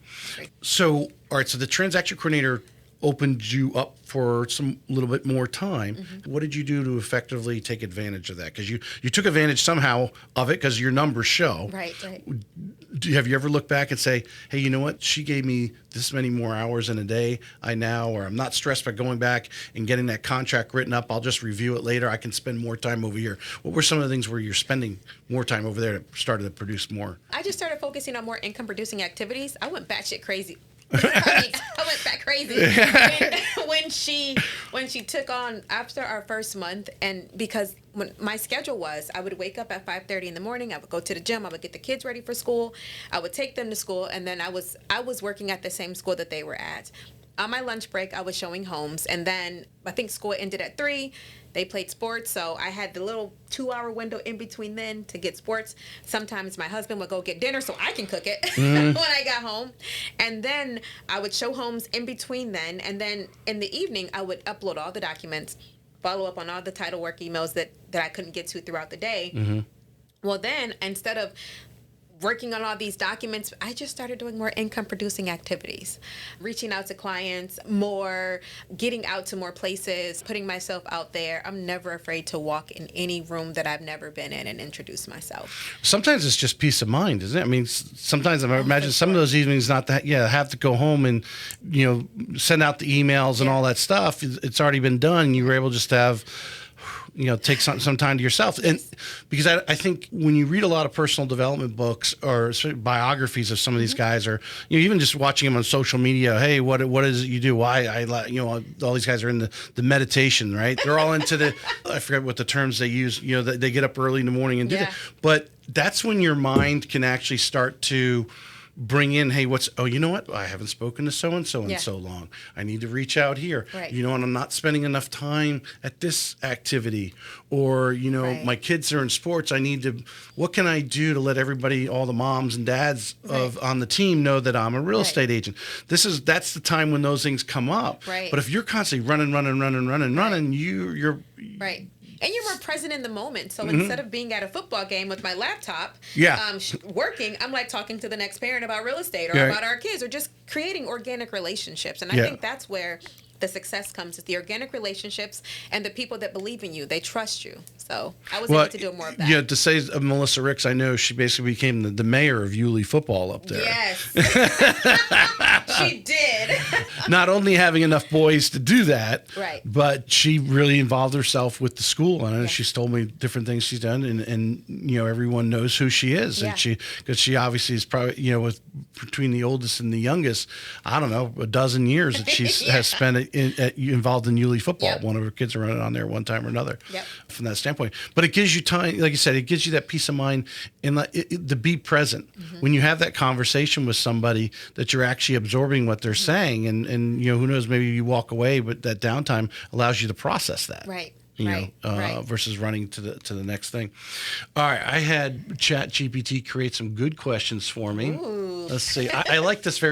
So, all right. So the transaction coordinator opened you up for some little bit more time. What did you do to effectively take advantage of that? Because you took advantage somehow of it because your numbers show. Right. Have you ever looked back and say, hey, you know what? She gave me this many more hours in a day. I'm not stressed by going back and getting that contract written up. I'll just review it later. I can spend more time over here. What were some of the things where you're spending more time over there that started to produce more? I just started focusing on more income producing activities. I went batshit crazy. I went back crazy when she took on after our first month, and because when my schedule was, I would wake up at 5:30 in the morning. I would go to the gym. I would get the kids ready for school. I would take them to school, and then I was working at the same school that they were at. On my lunch break, I was showing homes, and then I think school ended at 3. They played sports, so I had the little 2-hour window in between then to get sports. Sometimes my husband would go get dinner so I can cook it when I got home. And then I would show homes in between then. And then in the evening, I would upload all the documents, follow up on all the title work emails that I couldn't get to throughout the day. Well, then instead of working on all these documents, I just started doing more income producing activities, reaching out to clients more, getting out to more places, putting myself out there. I'm never afraid to walk in any room that I've never been in and introduce myself. Sometimes it's just peace of mind, isn't it? I mean, sometimes I imagine some of those evenings not that, have to go home and, send out the emails and all that stuff. It's already been done. You were able just to have, take some time to yourself. And because I think when you read a lot of personal development books or biographies of some of these guys, or even just watching them on social media, hey, what is it you do? Why all these guys are in the meditation, right? They're all into the I forget what the terms they use. They get up early in the morning and do that. But that's when your mind can actually start to bring in, hey, you know what? I haven't spoken to so-and-so in so long. I need to reach out here. Right. And I'm not spending enough time at this activity. Or, my kids are in sports. What can I do to let everybody, all the moms and dads on the team know that I'm a real estate agent? That's the time when those things come up. Right. But if you're constantly running, you're... Right. And you're more present in the moment. So instead of being at a football game with my laptop, working, I'm like talking to the next parent about real estate or about our kids or just creating organic relationships. And I think that's where the success comes, is the organic relationships and the people that believe in you. They trust you. So I was able to do more of that. Yeah, to say of Melissa Ricks, I know she basically became the mayor of Yulee football up there. Yes. She did. Not only having enough boys to do that, but she really involved herself with the school. And I know she's told me different things she's done, and everyone knows who she is. And because she obviously is probably, between the oldest and the youngest, I don't know, a dozen years that she has spent involved in Yulee football. One of her kids are running on there one time or another from that standpoint. But it gives you time, like you said, it gives you that peace of mind and to be present. When you have that conversation with somebody that you're actually absorbing what they're saying, and who knows, maybe you walk away, but that downtime allows you to process that. Right. Versus running to the next thing. All right, I had ChatGPT create some good questions for me. Ooh. Let's see. I like this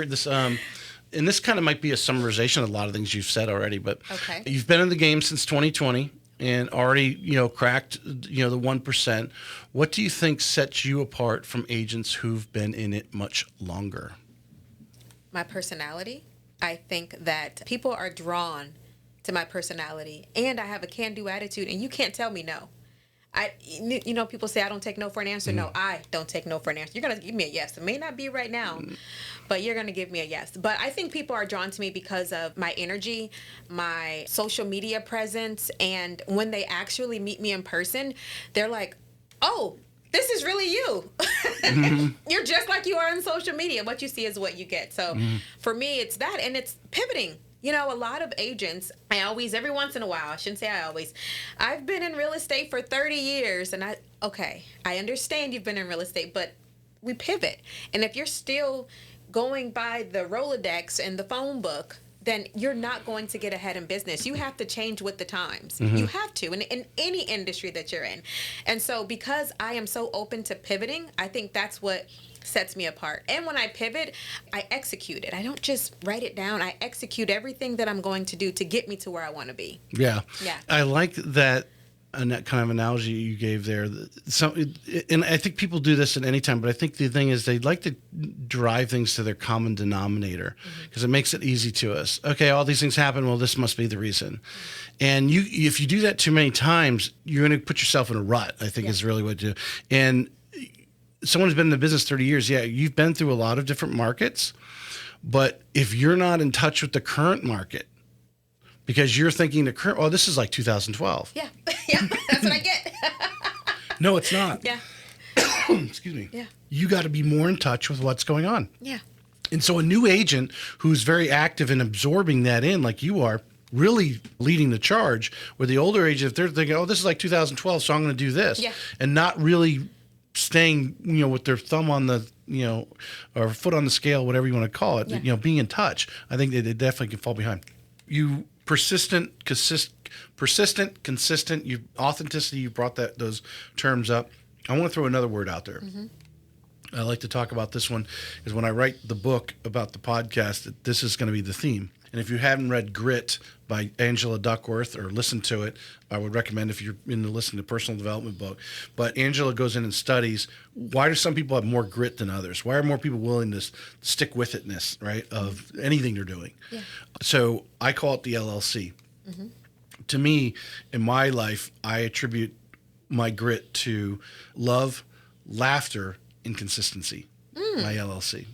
and this kind of might be a summarization of a lot of things you've said already, but you've been in the game since 2020. and already, cracked, the 1%. What do you think sets you apart from agents who've been in it much longer? My personality. I think that people are drawn to my personality, and I have a can-do attitude, and you can't tell me no. People say I don't take no for an answer. No, I don't take no for an answer. You're going to give me a yes. It may not be right now, but you're going to give me a yes. But I think people are drawn to me because of my energy, my social media presence, and when they actually meet me in person, they're like, oh, this is really you. You're just like you are on social media. What you see is what you get. So for me, it's that, and it's pivoting. A lot of agents, every once in a while, I shouldn't say I always, I've been in real estate for 30 years, and I understand you've been in real estate, but we pivot. And if you're still going by the Rolodex and the phone book, then you're not going to get ahead in business. You have to change with the times. You have to, in any industry that you're in. And so because I am so open to pivoting, I think that's what sets me apart. And when I pivot, I execute it. I don't just write it down. I execute everything that I'm going to do to get me to where I want to be. Yeah. Yeah. I like that. And that kind of analogy you gave there. And I think people do this at any time, but I think the thing is they like to drive things to their common denominator because it makes it easy to us. Okay, all these things happen. Well, this must be the reason. And if you do that too many times, you're going to put yourself in a rut, I think is really what you do. And someone who's been in the business 30 years, you've been through a lot of different markets, but if you're not in touch with the current market, because you're thinking this is like 2012. Yeah. Yeah. That's what I get. No, it's not. Yeah. Excuse me. Yeah. You got to be more in touch with what's going on. Yeah. And so a new agent who's very active in absorbing that in, like you are, really leading the charge, where the older agent, if they're thinking, this is like 2012, so I'm going to do this. Yeah. And not really staying, with their thumb on the, or foot on the scale, whatever you want to call it, being in touch. I think they definitely can fall behind. You persistent, consistent, authenticity, you brought those terms up. I want to throw another word out there. I like to talk about this one is when I write the book about the podcast, this is going to be the theme. And if you haven't read Grit by Angela Duckworth or listened to it, I would recommend if you're into listening to personal development book. But Angela goes in and studies why do some people have more grit than others? Why are more people willing to stick with itness, right, of anything they're doing? Yeah. So I call it the LLC. To me, in my life, I attribute my grit to love, laughter, and consistency, my LLC.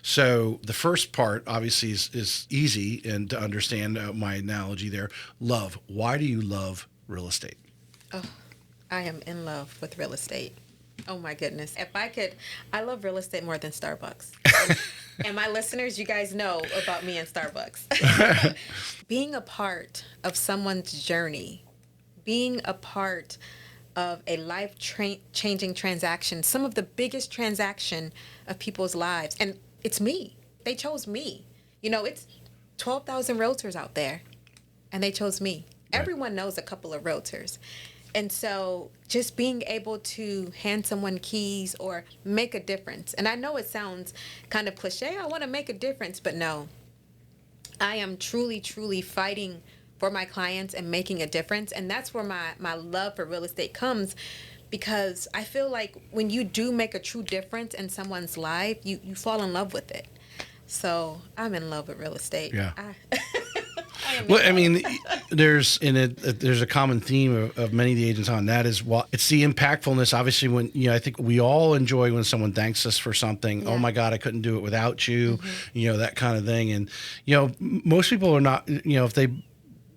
So the first part, obviously, is easy and to understand my analogy there. Love. Why do you love real estate? Oh, I am in love with real estate. Oh, my goodness. If I could, I love real estate more than Starbucks. And my listeners, you guys know about me and Starbucks. Being a part of someone's journey, being a part of a life-changing transaction, some of the biggest transaction of people's lives. And it's me. They chose me. It's 12,000 realtors out there, and they chose me. Right. Everyone knows a couple of realtors. And so just being able to hand someone keys or make a difference. And I know it sounds kind of cliche, I want to make a difference, but no. I am truly, truly fighting for my clients and making a difference. And that's where my love for real estate comes, because I feel like when you do make a true difference in someone's life, you fall in love with it. So I'm in love with real estate. Yeah. Well, I mean, there's a common theme of many of the agents on that is it's the impactfulness. Obviously, when I think we all enjoy when someone thanks us for something. Yeah. Oh my God, I couldn't do it without you. That kind of thing. And most people are not. If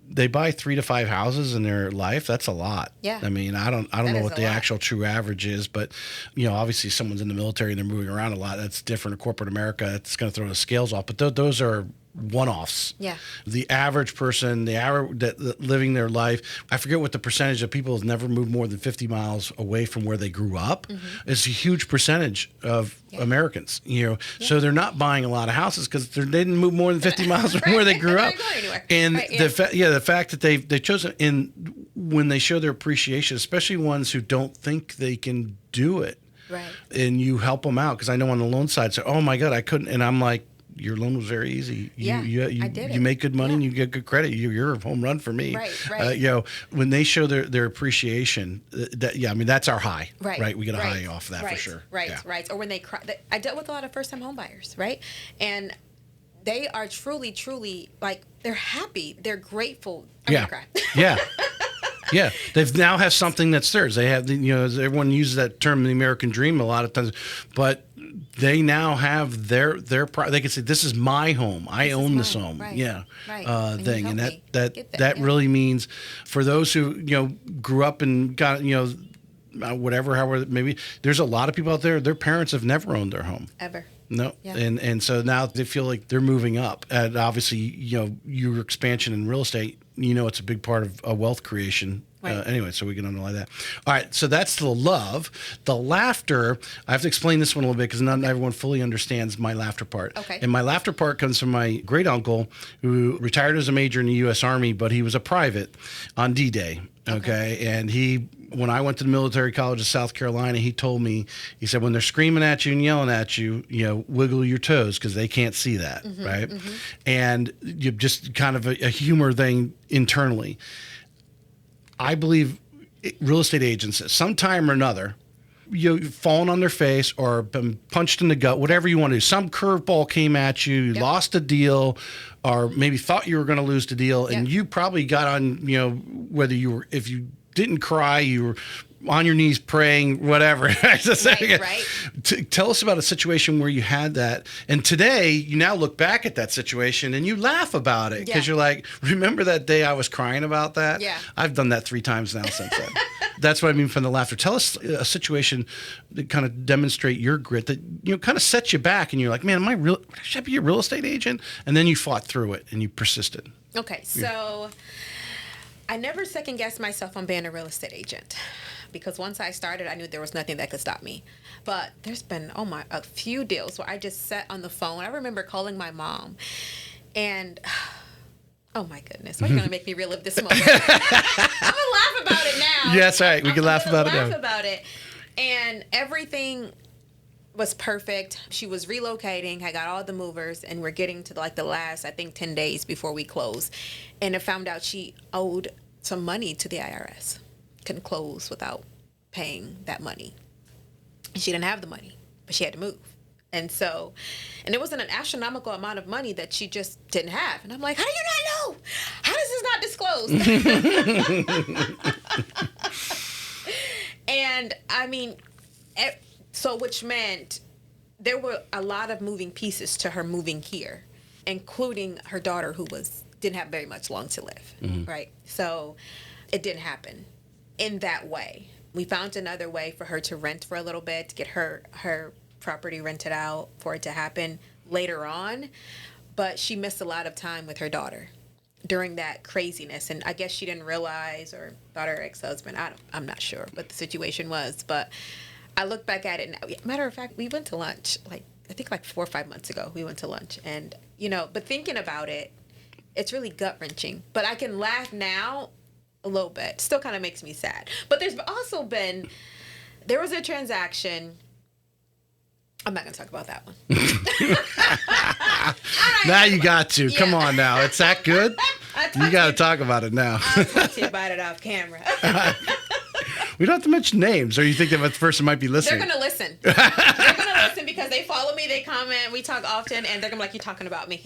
they buy 3 to 5 houses in their life, that's a lot. Yeah. I mean, I don't know what the actual true average is, but obviously someone's in the military and they're moving around a lot. That's different. In corporate America, it's going to throw the scales off. But those are one-offs. Yeah. The average person, that living their life, I forget what the percentage of people have never moved more than 50 miles away from where they grew up. It's a huge percentage of Americans, So they're not buying a lot of houses because they didn't move more than 50 miles from where they grew up. And the fact that they've chosen, and when they show their appreciation, especially ones who don't think they can do it. Right. And you help them out, because I know on the loan side, say, oh my God, I couldn't. And I'm like, your loan was very easy. I did it. You make good money and you get good credit. You're a home run for me. Right. When they show their appreciation, that's our high. Right. We get a high off of that for sure. Right. Or when they cry. I dealt with a lot of first-time home buyers, right? And they are truly, truly, like, they're happy. They're grateful. I'm gonna cry. Yeah. Yeah, they now have something that's theirs. They have, everyone uses that term, the American dream, a lot of times, but they now have their they can say, this is my home. I own this home. Right. Thing, and that really means for those who grew up and got however, maybe there's a lot of people out there. Their parents have never owned their home ever. No. Yeah. And so now they feel like they're moving up. And obviously, your expansion in real estate, it's a big part of wealth creation. Right. Anyway, so we can underline that. All right. So that's the love. The laughter, I have to explain this one a little bit because not everyone fully understands my laughter part. Okay. And my laughter part comes from my great uncle who retired as a major in the U.S. Army, but he was a private on D-Day. Okay. And when I went to the military college of South Carolina, he told me, he said, when they're screaming at you and yelling at you, wiggle your toes because they can't see that, right? Mm-hmm. And you just kind of a humor thing internally. I believe real estate agents, at some time or another, you've fallen on their face or been punched in the gut, whatever you want to do. Some curveball came at you, you lost a deal, or maybe thought you were going to lose the deal, and you probably got on, if you didn't cry, you were on your knees praying, whatever. Right. Tell us about a situation where you had that. And today, you now look back at that situation and you laugh about it because you're like, remember that day I was crying about that? Yeah. I've done that 3 times now since then. That's what I mean from the laughter. Tell us a situation that kind of demonstrate your grit that, kind of sets you back and you're like, man, should I be a real estate agent? And then you fought through it and you persisted. Okay, so I never second-guessed myself on being a real estate agent because once I started, I knew there was nothing that could stop me. But there's been, a few deals where I just sat on the phone. I remember calling my mom and, oh my goodness, why are you going to make me relive this moment? I'm going to laugh about it now. Yes, right. We can laugh about it now. Laugh about it. And everything was perfect. She was relocating. I got all the movers, and we're getting to the last, I think, 10 days before we close. And I found out she owed some money to the IRS. Couldn't close without paying that money. She didn't have the money, but she had to move. And it wasn't an astronomical amount of money that she just didn't have. And I'm like, how do you not know? How does this not disclose? And I mean, so which meant there were a lot of moving pieces to her moving here, including her daughter who didn't have very much long to live, right? So it didn't happen in that way. We found another way for her to rent for a little bit, to get her property rented out for it to happen later on. But she missed a lot of time with her daughter during that craziness. And I guess she didn't realize or thought her ex-husband, I'm not sure what the situation was. But I look back at it now. Matter of fact, we went to lunch, I think 4 or 5 months ago, we went to lunch. And, but thinking about it, it's really gut-wrenching. But I can laugh now a little bit. Still kind of makes me sad. But there's also there was a transaction. I'm not going to talk about that one. Now you got to. Yeah. Come on now. It's that good? You got to talk about it now. I'll talk to you about it off camera. We don't have to mention names, or you think that the person might be listening? They're going to listen. They're going to listen because they follow me, they comment, we talk often, and they're going to be like, you're talking about me.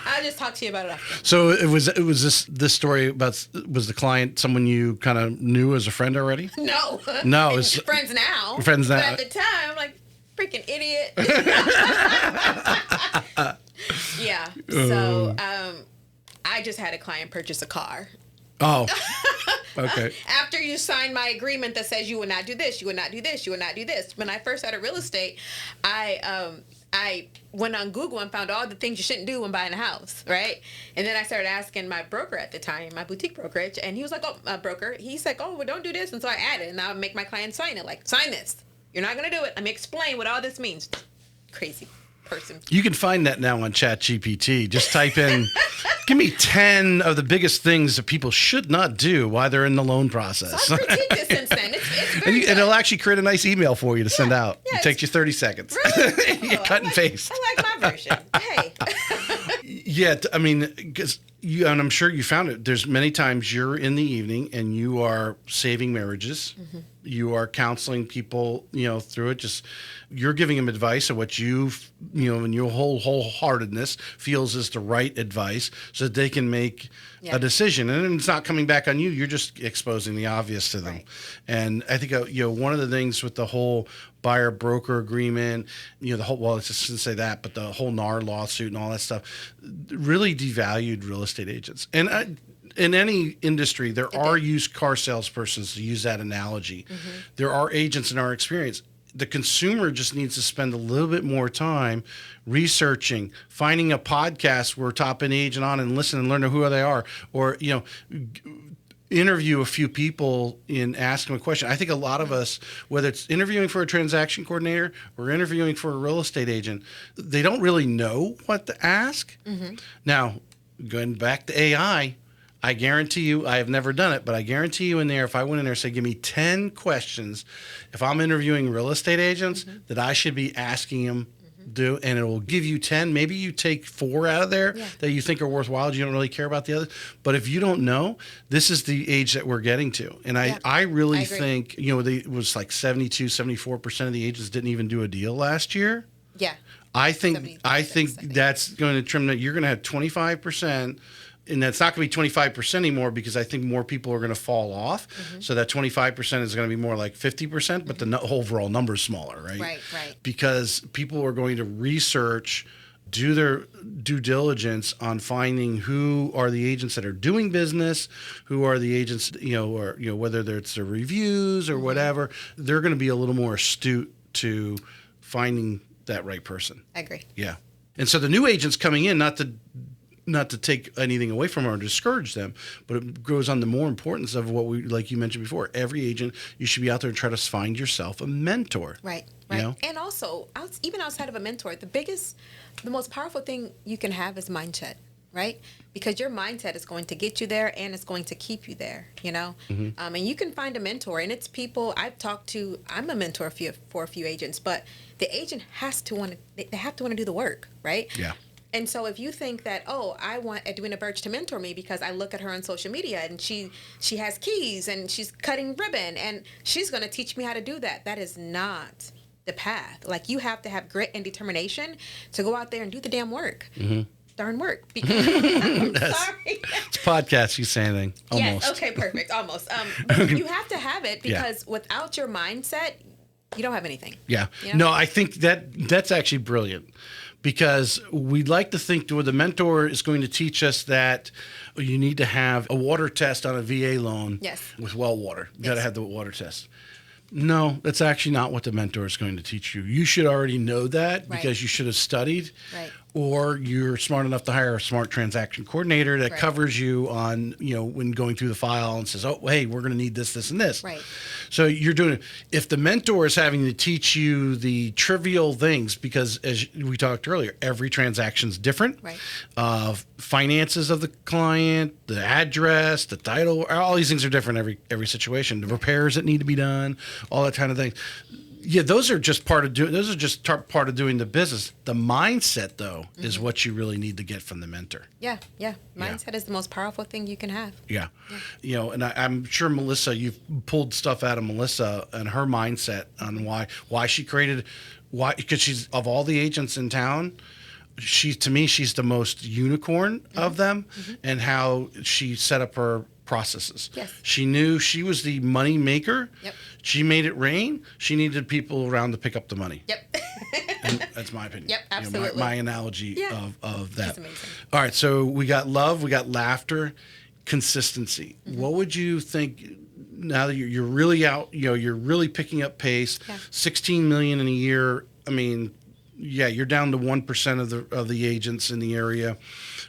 I'll just talk to you about it after. So it was this story about, was the client someone you kind of knew as a friend already? No. No. It's friends now. Friends now. But at the time, I'm like, freaking idiot. Yeah. So I just had a client purchase a car. Oh, okay. After you sign my agreement that says you will not do this, you will not do this, you will not do this. When I first started real estate, I went on Google and found all the things you shouldn't do when buying a house, right? And then I started asking my broker at the time, my boutique brokerage, and he was like, he's like, well, don't do this. And so I added, and I would make my client sign it, like, sign this. You're not going to do it. Let me explain what all this means. Crazy person. You can find that now on ChatGPT. Just type in, Give me 10 of the biggest things that people should not do while they're in the loan process. So I've critiqued it since then. It's very And it'll actually create a nice email for you to send out. Yeah, It takes you 30 seconds. Really? You cut and paste. I like my version. Hey. Yeah, I mean, because and I'm sure you found it. There's many times you're in the evening and you are saving marriages. Mm-hmm. You are counseling people, through it. Just you're giving them advice of what in your wholeheartedness feels is the right advice, so that they can make a decision. And it's not coming back on you. You're just exposing the obvious to them. Right. And I think one of the things with the whole buyer broker agreement, the whole, well, let's just say that, but the whole NAR lawsuit and all that stuff really devalued real estate agents. And in any industry, there are used car salespersons, to use that analogy. Mm-hmm. There are agents in our experience. The consumer just needs to spend a little bit more time researching, finding a podcast where top an agent on and listen and learn who they are, or, interview a few people and ask them a question. I think a lot of us, whether it's interviewing for a transaction coordinator or interviewing for a real estate agent, they don't really know what to ask. Mm-hmm. Now, going back to AI, I guarantee you, I have never done it, but I guarantee you in there, if I went in there and said, give me 10 questions, if I'm interviewing real estate agents, mm-hmm. that I should be asking them, and it will give you 10. Maybe you take 4 out of there that you think are worthwhile. You don't really care about the others. But if you don't know, this is the age that we're getting to. And I really think, it was like 72, 74% of the agents didn't even do a deal last year. Yeah. I think that's going to trim that. You're going to have 25%. And that's not going to be 25% anymore, because I think more people are going to fall off. Mm-hmm. So that 25% is going to be more like 50%, but the overall number is smaller, right? Right. Because people are going to research, do their due diligence on finding who are the agents that are doing business, who are the agents, or whether it's their reviews or whatever. They're going to be a little more astute to finding that right person. I agree. Yeah. And so the new agents coming in, not to take anything away from them or discourage them, but it goes on the more importance of what like you mentioned before, every agent, you should be out there and try to find yourself a mentor. Right. And also, even outside of a mentor, the most powerful thing you can have is mindset, right? Because your mindset is going to get you there, and it's going to keep you there, Mm-hmm. And you can find a mentor, and it's people I've talked to. I'm a mentor for a few agents, but the agent has to want to, they have to want to do the work, right? Yeah. And so if you think that, I want Edwina Burch to mentor me because I look at her on social media and she has keys and she's cutting ribbon and she's going to teach me how to do that. That is not the path. Like, you have to have grit and determination to go out there and do the damn work. Mm-hmm. Darn work. Because, I'm sorry. It's a podcast. You say anything. Almost. Yes. Okay, perfect. Almost. But you have to have it, because without your mindset, you don't have anything. Yeah. No, I think that's actually brilliant. Because we'd like to think the mentor is going to teach us that you need to have a water test on a VA loan with well water. You got to have the water test. No, that's actually not what the mentor is going to teach you. You should already know that because you should have studied. Right. Or you're smart enough to hire a smart transaction coordinator that covers you on, when going through the file and says, hey, we're going to need this, this, and this. Right. So you're doing it. If the mentor is having to teach you the trivial things, because as we talked earlier, every transaction's different. Right. Finances of the client, the address, the title, all these things are different every situation. The repairs that need to be done, all that kind of thing. Yeah, those are just part of doing the business. The mindset, though, is what you really need to get from the mentor. Yeah. Mindset is the most powerful thing you can have. Yeah. And I'm sure Melissa, you've pulled stuff out of Melissa and her mindset on why she created, because she's, of all the agents in town, to me, she's the most unicorn of them, and how she set up her processes. Yes. She knew she was the money maker. Yep. She made it rain. She needed people around to pick up the money. Yep. And that's my opinion. Yep, absolutely. My analogy of that. That's amazing. All right, so we got love, we got laughter, consistency. Mm-hmm. What would you think now that you're really out, you're really picking up pace, $16 million in a year? I mean, you're down to 1% of the agents in the area.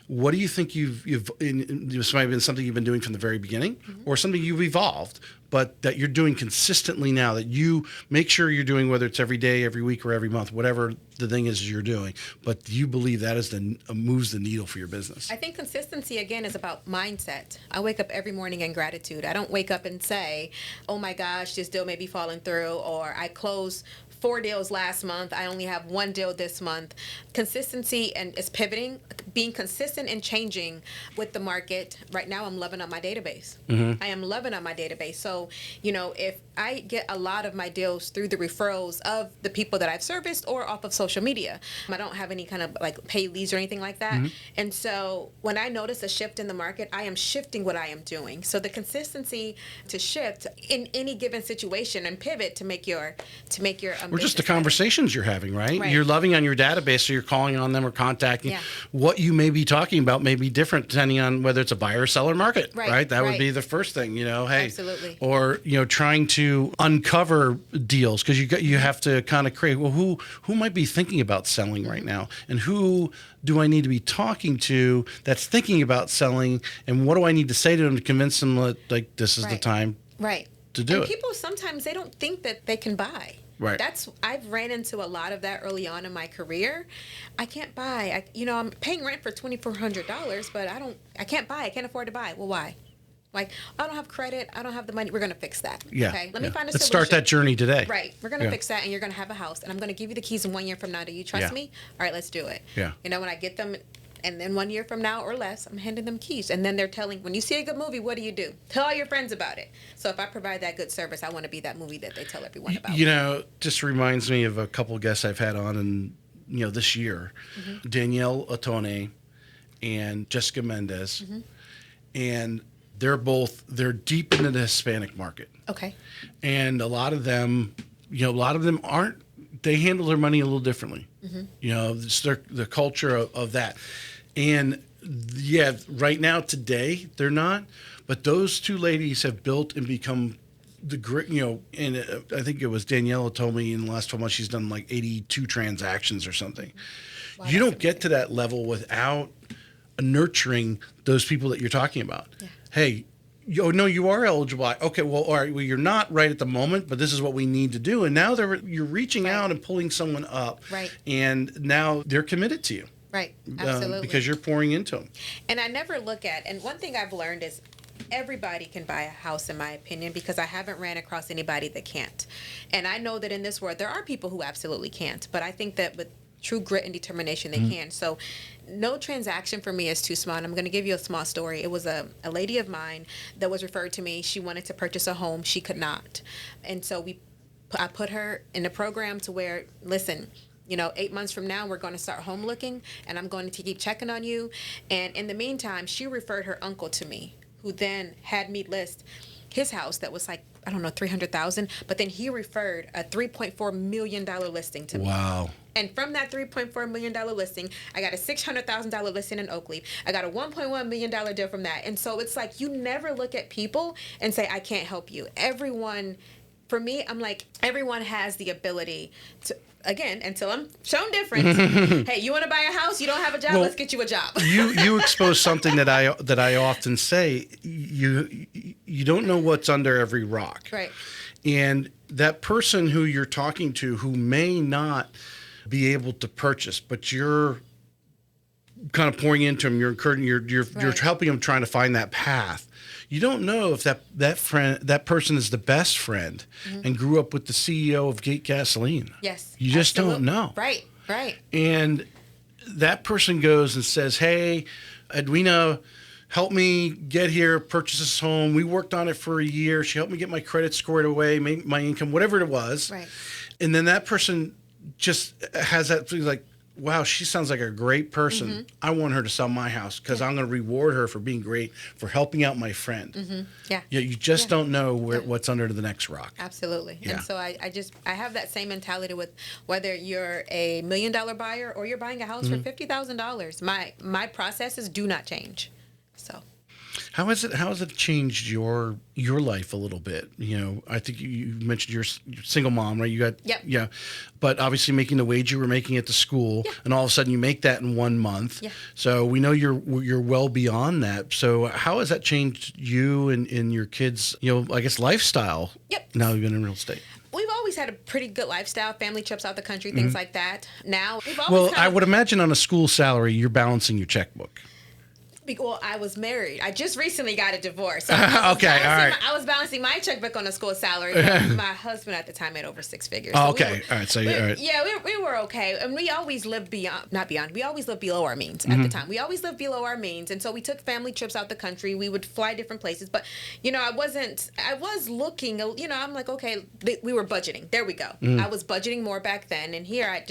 What do you think this might have been something you've been doing from the very beginning, or something you've evolved, but that you're doing consistently now, that you make sure you're doing, whether it's every day, every week, or every month, whatever the thing is you're doing, but you believe that is moves the needle for your business? I think consistency, again, is about mindset. I wake up every morning in gratitude. I don't wake up and say, oh my gosh, this deal may be falling through, or I closed 4 deals last month, I only have 1 deal this month. Consistency and is pivoting, being consistent and changing with the market. Right now, I'm loving up my database. I am loving up my database. So, if I get a lot of my deals through the referrals of the people that I've serviced or off of social media, I don't have any kind of like paid leads or anything like that. And so when I notice a shift in the market, I am shifting what I am doing. So the consistency to shift in any given situation and pivot to make your Or just the conversations you're having, right? You're loving on your database, so you're calling on them or contacting. What you may be talking about may be different depending on whether it's a buyer or seller market, right? That would be the first thing, hey. Absolutely. Or, trying to uncover deals, because you have to kind of create, well, who might be thinking about selling right now? And who do I need to be talking to that's thinking about selling? And what do I need to say to them to convince them that, like, this is the time to do it? People sometimes, they don't think that they can buy. Right. I've ran into a lot of that early on in my career. I can't buy. I'm paying rent for $2,400, but I can't buy. I can't afford to buy. Well, why? Like, I don't have credit. I don't have the money. We're going to fix that. Yeah. Okay. Let me find a solution. Let's start that journey today. Right. We're going to fix that, and you're going to have a house, and I'm going to give you the keys in 1 year from now. Do you trust me? All right, let's do it. Yeah. When I get them, and then 1 year from now or less, I'm handing them keys. And then they're telling, when you see a good movie, what do? Tell all your friends about it. So if I provide that good service, I want to be that movie that they tell everyone about. Just reminds me of a couple of guests I've had on this year. Danielle Otone and Jessica Mendez. And they're deep into the Hispanic market. Okay. And a lot of them aren't, they handle their money a little differently. It's the culture of that. And right now, today, they're not. But those two ladies have built and become the great, and I think it was Daniela told me in the last 12 months she's done like 82 transactions or something. Wow, you don't get to that level without nurturing those people that you're talking about. Yeah. Hey, you are eligible. Okay, well, all right, well, you're not right at the moment, but this is what we need to do. And now you're reaching out and pulling someone up. Right. And now they're committed to you. Right, absolutely. Because you're pouring into them. And I never look at, and one thing I've learned is everybody can buy a house, in my opinion, because I haven't ran across anybody that can't. And I know that in this world, there are people who absolutely can't. But I think that with true grit and determination, they can. So no transaction for me is too small. And I'm going to give you a small story. It was a lady of mine that was referred to me. She wanted to purchase a home. She could not. And so I put her in a program to where, listen, 8 months from now, we're going to start home looking, and I'm going to keep checking on you. And in the meantime, she referred her uncle to me, who then had me list his house that was like, I don't know, $300,000. But then he referred a $3.4 million listing to me. Wow. And from that $3.4 million listing, I got a $600,000 listing in Oakleaf. I got a $1.1 million deal from that. And so it's like, you never look at people and say, I can't help you. Everyone, for me, I'm like, everyone has the ability to, again, until I'm shown different. Hey, you want to buy a house? You don't have a job? Let's get you a job. you expose something that I often say. You don't know what's under every rock. Right. And that person who you're talking to, who may not be able to purchase, but you're kind of pouring into them, you're encouraging, you're helping them, trying to find that path. You don't know if that person is the best friend and grew up with the CEO of Gate Gasoline. Yes. You just don't know. Right. And that person goes and says, hey, Edwina, help me get here, purchase this home. We worked on it for a year. She helped me get my credit scored away, my income, whatever it was. Right. And then that person just has that feeling like, wow, she sounds like a great person. I want her to sell my house because I'm going to reward her for being great, for helping out my friend. Yeah. You just don't know what's under the next rock. Absolutely. Yeah. And so I have that same mentality with whether you're a $1 million buyer or you're buying a house for $50,000. My processes do not change. So. How has it changed your life a little bit? You know, I think you mentioned you're a single mom, right? You got Yep. Yeah, but obviously making the wage you were making at the school, Yeah. and all of a sudden you make that in 1 month. Yeah. So we know you're well beyond that. So how has that changed you and your kids? You know, I guess lifestyle. Yep. Now you've been in real estate. We've always had a pretty good lifestyle, family trips out the country, things like that. Now, we've always Well, I would imagine on a school salary, you're balancing your checkbook. Well, I was married. I just recently got a divorce. So Okay, all right. I was balancing my checkbook on a school salary. But my husband at the time made over 6 figures. Oh, So okay. All right. So all right. Yeah, we were okay. And we always lived we always lived below our means at the time. We always lived below our means. And so we took family trips out the country. We would fly different places. But, you know, I was looking, you know, I'm like, okay, we were budgeting. There we go. I was budgeting more back then. And here I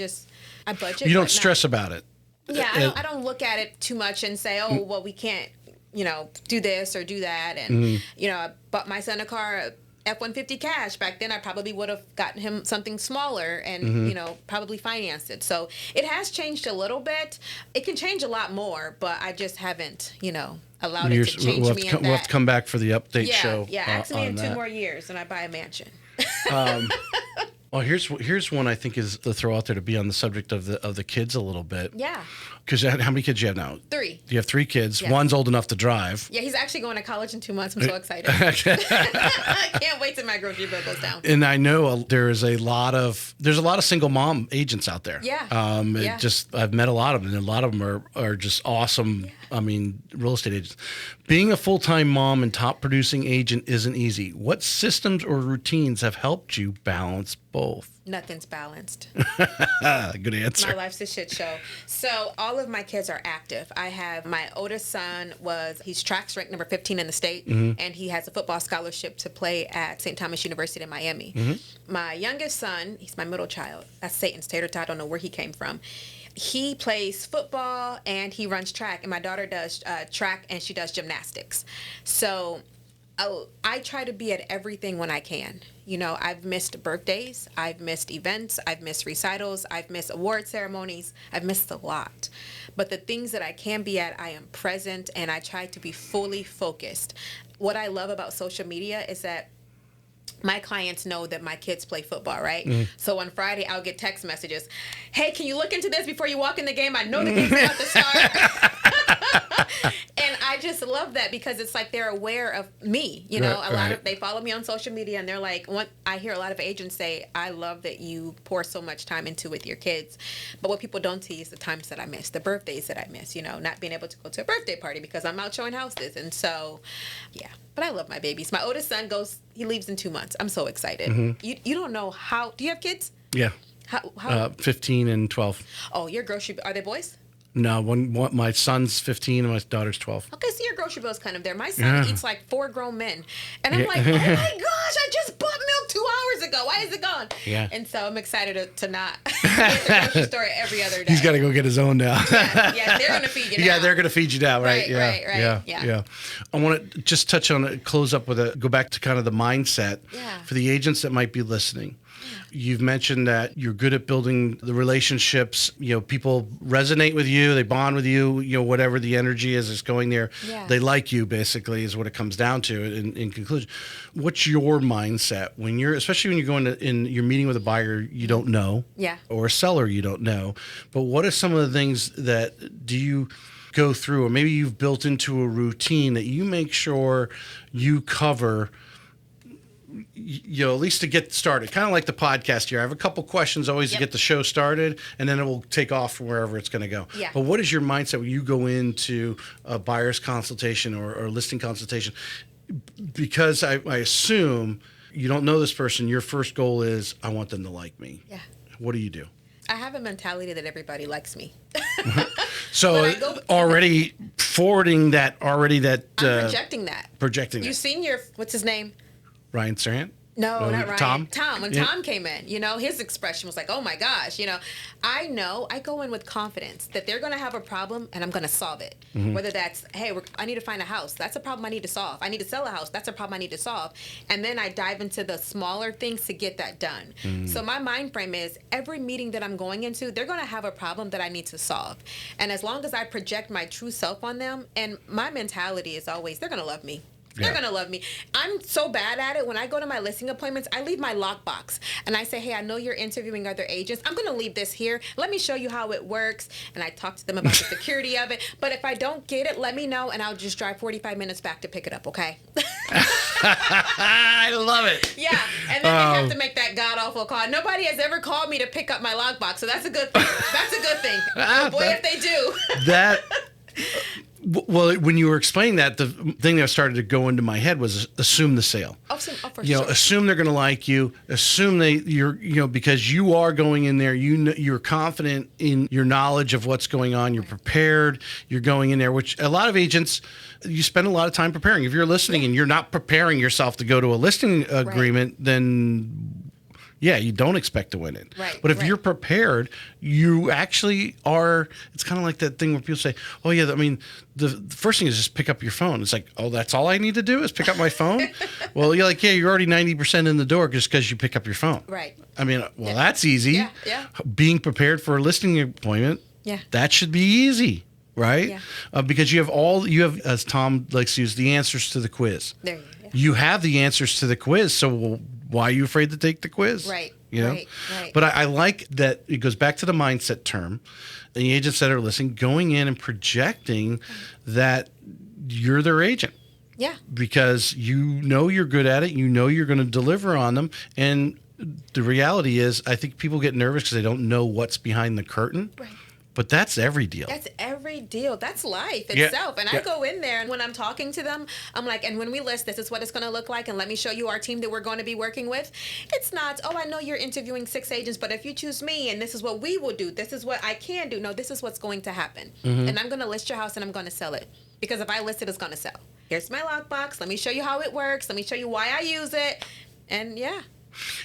budget. You don't but stress about it. Yeah, I don't look at it too much and say, oh, well, we can't, you know, do this or do that. And, you know, I bought my son a car, F-150 cash. Back then, I probably would have gotten him something smaller and, you know, probably financed it. So it has changed a little bit. It can change a lot more, but I just haven't, you know, allowed it to change we'll me. We'll have to come back for the update show. Yeah, ask me in 2 that. more years and I buy a mansion. Well, here's one I think is to throw out there to be on the subject of the kids a little bit. Yeah. Because how many kids do you have now? 3. You have 3 kids. Yes. One's old enough to drive. Yeah, he's actually going to college in 2 months. I'm so excited. I can't wait till my grocery bill goes down. And I know there's a lot of single mom agents out there. Yeah. I've met a lot of them, and a lot of them are just awesome. Yeah. I mean, real estate agents. Being a full-time mom and top producing agent isn't easy. What systems or routines have helped you balance both? Nothing's balanced. Good answer. My life's a shit show. So all of my kids are active. I have my oldest son he's track's ranked number 15 in the state, and he has a football scholarship to play at St. Thomas University in Miami. My youngest son, he's my middle child. That's Satan's tater tot. I don't know where he came from. He plays football and he runs track, and my daughter does track and she does gymnastics. So I try to be at everything when I can. You know, I've missed birthdays, I've missed events, I've missed recitals, I've missed award ceremonies, I've missed a lot. But the things that I can be at, I am present and I try to be fully focused. What I love about social media is that my clients know that my kids play football, right? So on Friday, I'll get text messages. Hey, can you look into this before you walk in the game? I know the game's about to start. And I just love that because it's like they're aware of me. You know, they follow me on social media and they're like, I hear a lot of agents say, I love that you pour so much time into with your kids. But what people don't see is the times that I miss, the birthdays that I miss, you know, not being able to go to a birthday party because I'm out showing houses. And so, yeah. But I love my babies. My oldest son he leaves in 2 months. I'm so excited. You don't know how, do you have kids? Yeah. How 15 and 12. Oh, your grocery, are they boys? No, my son's 15 and my daughter's 12. Okay, so your grocery bill's kind of there. My son eats like 4 grown men. And I'm like, oh my gosh, I just bought milk 2 hours ago. Why is it gone? Yeah. And so I'm excited to not go to the grocery store every other day. He's got to go get his own now. Yeah, they're going to feed you now. Yeah, they're going to feed you now, right? Right. Yeah. I want to just touch on it, close up with go back to kind of the mindset for the agents that might be listening. You've mentioned that you're good at building the relationships. You know, people resonate with you, they bond with you, you know, whatever the energy is going there. Yeah. They like you, basically, is what it comes down to in conclusion. What's your mindset when especially when you're going you're meeting with a buyer you don't know or a seller you don't know, but what are some of the things that do you go through, or maybe you've built into a routine that you make sure you cover, you know, at least to get started, kind of like the podcast here. I have a couple questions always to get the show started, and then it will take off from wherever it's going to go. Yeah. But what is your mindset when you go into a buyer's consultation or listing consultation? Because I assume you don't know this person. Your first goal is, I want them to like me. Yeah. What do you do? I have a mentality that everybody likes me. So already forwarding that, I'm projecting that. Projecting You've that. seen what's his name? Ryan Serhant? No, not Ryan. Tom? Tom. When Yeah. Tom came in, his expression was like, oh my gosh, I go in with confidence that they're going to have a problem and I'm going to solve it. Mm-hmm. Whether that's, hey, I need to find a house. That's a problem I need to solve. I need to sell a house. That's a problem I need to solve. And then I dive into the smaller things to get that done. Mm-hmm. So my mind frame is every meeting that I'm going into, they're going to have a problem that I need to solve. And as long as I project my true self on them, and my mentality is always, they're going to love me. They're going to love me. I'm so bad at it. When I go to my listing appointments, I leave my lockbox. And I say, hey, I know you're interviewing other agents. I'm going to leave this here. Let me show you how it works. And I talk to them about the security of it. But if I don't get it, let me know, and I'll just drive 45 minutes back to pick it up, okay? I love it. Yeah. And then they have to make that god-awful call. Nobody has ever called me to pick up my lockbox, so that's a good thing. That's a good thing. Oh, boy, if they do. That... Well, when you were explaining that, the thing that started to go into my head was assume the sale. For sure. Assume they're going to like you. Assume because you are going in there. You're confident in your knowledge of what's going on. You're prepared. You're going in there, which a lot of agents, you spend a lot of time preparing. If you're listening and you're not preparing yourself to go to a listing agreement, then yeah, you don't expect to win it. Right. But if you're prepared, you actually are. It's kind of like that thing where people say, oh, yeah, I mean, the first thing is just pick up your phone. It's like, oh, that's all I need to do is pick up my phone? Well, you're like, yeah, you're already 90% in the door just because you pick up your phone. Right. I mean, well, that's easy. Yeah. Being prepared for a listing appointment, that should be easy. Right? Yeah. Because you have, as Tom likes to use, the answers to the quiz. There you go. You have the answers to the quiz, so why are you afraid to take the quiz? Right. Right. But I like that it goes back to the mindset term. The agents that are listening, going in and projecting that you're their agent. Yeah. Because you're good at it. You're going to deliver on them. And the reality is, I think people get nervous because they don't know what's behind the curtain. Right. But that's every deal. That's every deal. That's life itself. And I go in there, and when I'm talking to them, I'm like, and when we list, this is what it's going to look like, and let me show you our team that we're going to be working with. It's not, oh, I know you're interviewing 6 agents, but if you choose me, and this is what we will do, this is what I can do. No, this is what's going to happen. Mm-hmm. And I'm going to list your house, and I'm going to sell it. Because if I list it, it's going to sell. Here's my lockbox. Let me show you how it works. Let me show you why I use it. And yeah.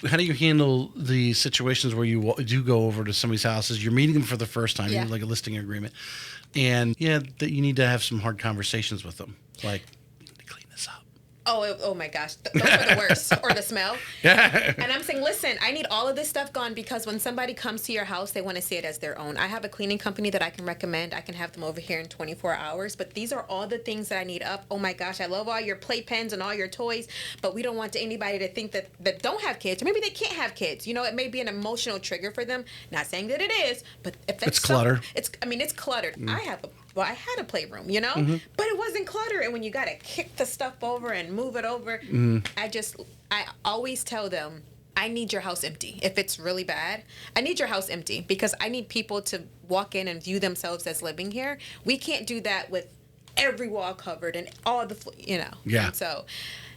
How do you handle the situations where you do go over to somebody's houses? You're meeting them for the first time, like a listing agreement, and that you need to have some hard conversations with them, like, we need to clean this up. Oh my gosh. Those are the worst. Or the smell. Yeah. And I'm saying, listen, I need all of this stuff gone because when somebody comes to your house, they want to see it as their own. I have a cleaning company that I can recommend. I can have them over here in 24 hours. But these are all the things that I need up. Oh my gosh, I love all your playpens and all your toys. But we don't want anybody to think that don't have kids. Or maybe they can't have kids. It may be an emotional trigger for them. Not saying that it is. But if that's it's clutter. It's cluttered. I had a playroom, mm-hmm. But it wasn't cluttered. And when you got to kick the stuff over and move it over, I always tell them, I need your house empty. If it's really bad, I need your house empty because I need people to walk in and view themselves as living here. We can't do that with every wall covered and all the, Yeah.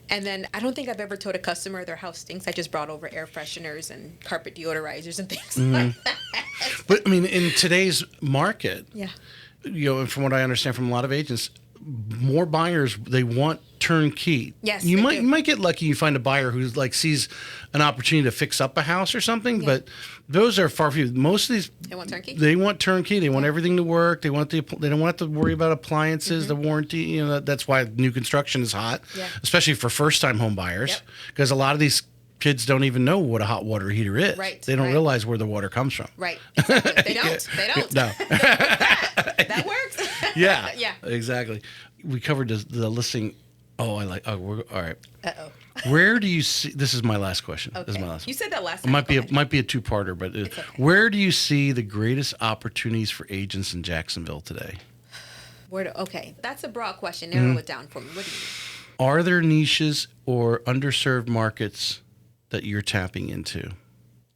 And then I don't think I've ever told a customer their house stinks. I just brought over air fresheners and carpet deodorizers and things like that. But I mean, in today's market, and from what I understand from a lot of agents, more buyers, they want turnkey. Yes, you might get lucky. You find a buyer who's like sees an opportunity to fix up a house or something, but those are far few. Most of these they want turnkey. They want turnkey. They want everything to work. They don't want to worry about appliances, the warranty. That's why new construction is hot, especially for first time home buyers, because a lot of these kids don't even know what a hot water heater is. Right. They don't realize where the water comes from. Right. Exactly. They don't. They don't. No. That works. Yeah. Yeah. Exactly. We covered the listing. Oh, all right. Uh-oh. Where do you see? This is my last question. Okay. This is my last. You said that last It time. might be a two-parter, but okay. Where do you see the greatest opportunities for agents in Jacksonville today? Okay, that's a broad question. Narrow it down for me. What do you mean? Are there niches or underserved markets that you're tapping into?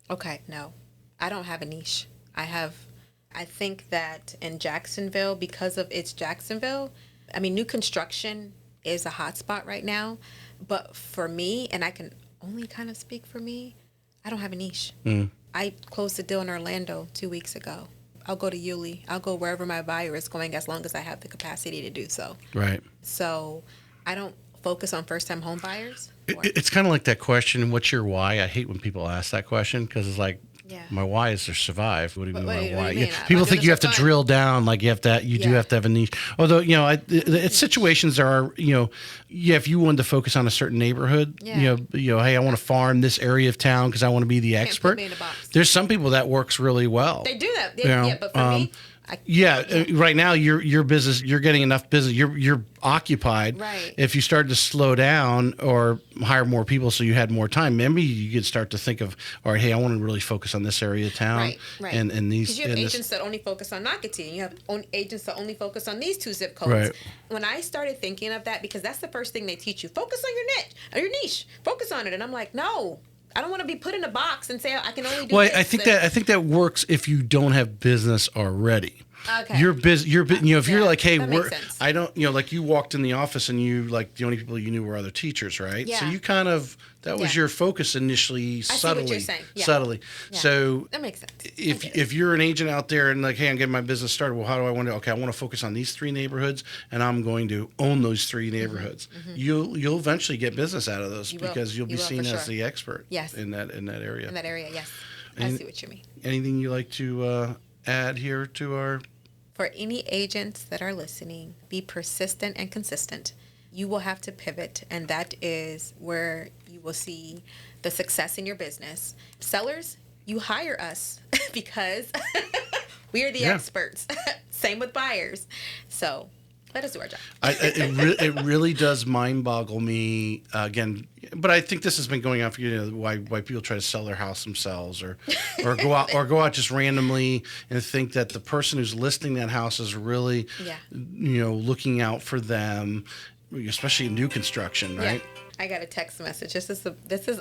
Okay, no, I don't have a niche. I think that in Jacksonville, because of it's Jacksonville, I mean, new construction is a hot spot right now. But for me, and I can only kind of speak for me, I don't have a niche. I closed a deal in Orlando 2 weeks ago. I'll go to Yulee. I'll go wherever my buyer is going as long as I have the capacity to do so. Right. So I don't focus on first-time home buyers? It's kind of like that question, what's your why? I hate when people ask that question because it's like, my why is to survive. What do you mean my why? People think you have to drill down, like you have to. You do have to have a niche. Although it's situations there are. If you wanted to focus on a certain neighborhood, hey, I want to farm this area of town because I want to be the expert. Put me in a box. There's some people that works really well. They do that. But for me. Right now your business, you're getting enough business. You're occupied. Right. If you started to slow down or hire more people, so you had more time, maybe you could start to think of, all right, hey, I want to really focus on this area of town. Right. And these. Because you have agents that only focus on Nocatee, and you have agents that only focus on these 2 zip codes. Right. When I started thinking of that, because that's the first thing they teach you, focus on your niche, focus on it, and I'm like, no. I don't want to be put in a box and say I can only do this. I think that works if you don't have business already. Okay. You're busy. If you're like, hey, I don't, like you walked in the office and you like the only people you knew were other teachers, right? Yeah. So you kind of that was your focus initially, subtly. See what you're saying. Yeah. Subtly. Yeah. So that makes sense. If you're an agent out there and like, hey, I'm getting my business started. Well, how do I want to? Okay, I want to focus on these 3 neighborhoods, and I'm going to own those 3 neighborhoods. Mm-hmm. You'll eventually get business out of those because you'll be seen as the expert. Yes. In that area. In that area, yes. I see what you mean. Anything you like to add here to our? For any agents that are listening, be persistent and consistent. You will have to pivot, and that is where you will see the success in your business. Sellers, you hire us because we are the experts. Same with buyers. So let us do our job. It really does mind boggle me again, but I think this has been going on for why people try to sell their house themselves or go out just randomly and think that the person who's listing that house is really looking out for them, especially in new construction, right? Yeah. I got a text message. This is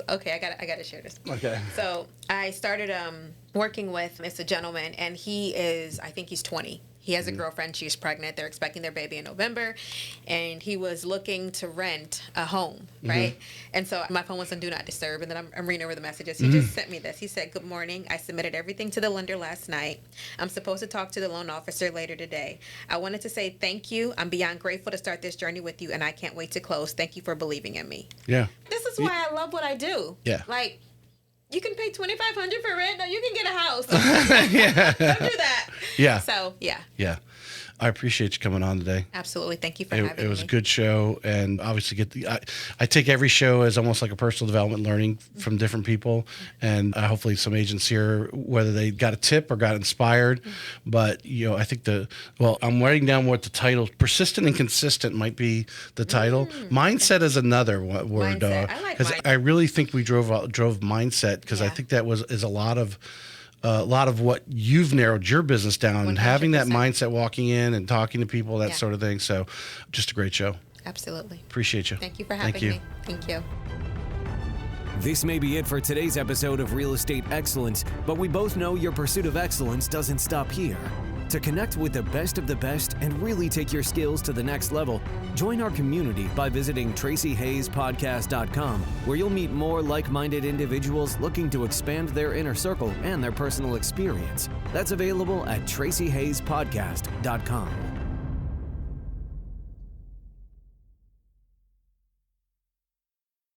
okay. I got to share this. Okay. So I started working with a gentleman, and I think he's 20. He has a girlfriend. She's pregnant. They're expecting their baby in November. And he was looking to rent a home, right? And so my phone was on Do Not Disturb. And then I'm reading over the messages. He just sent me this. He said, "Good morning. I submitted everything to the lender last night. I'm supposed to talk to the loan officer later today. I wanted to say thank you. I'm beyond grateful to start this journey with you. And I can't wait to close. Thank you for believing in me." Yeah. This is why I love what I do. Yeah. Like, you can pay $2,500 for rent. No, you can get a house. Yeah. Don't do that. Yeah. So, yeah. Yeah. I appreciate you coming on today. Absolutely. Thank you for having me. It was a good show, and obviously I take every show as almost like a personal development, learning from different people, and hopefully some agents here, whether they got a tip or got inspired. But I think I'm writing down what the title, persistent and consistent, might be the title. Mindset is another word, mindset. I like mindset. I really think we drove mindset because I think that is a lot of what you've narrowed your business down, 100%. And having that mindset, walking in and talking to people, that sort of thing. So just a great show. Absolutely. Appreciate you. Thank you for having me. Thank you. This may be it for today's episode of Real Estate Excellence, but we both know your pursuit of excellence doesn't stop here. To connect with the best of the best and really take your skills to the next level, join our community by visiting TracyHayesPodcast.com, where you'll meet more like-minded individuals looking to expand their inner circle and their personal experience. That's available at TracyHayesPodcast.com.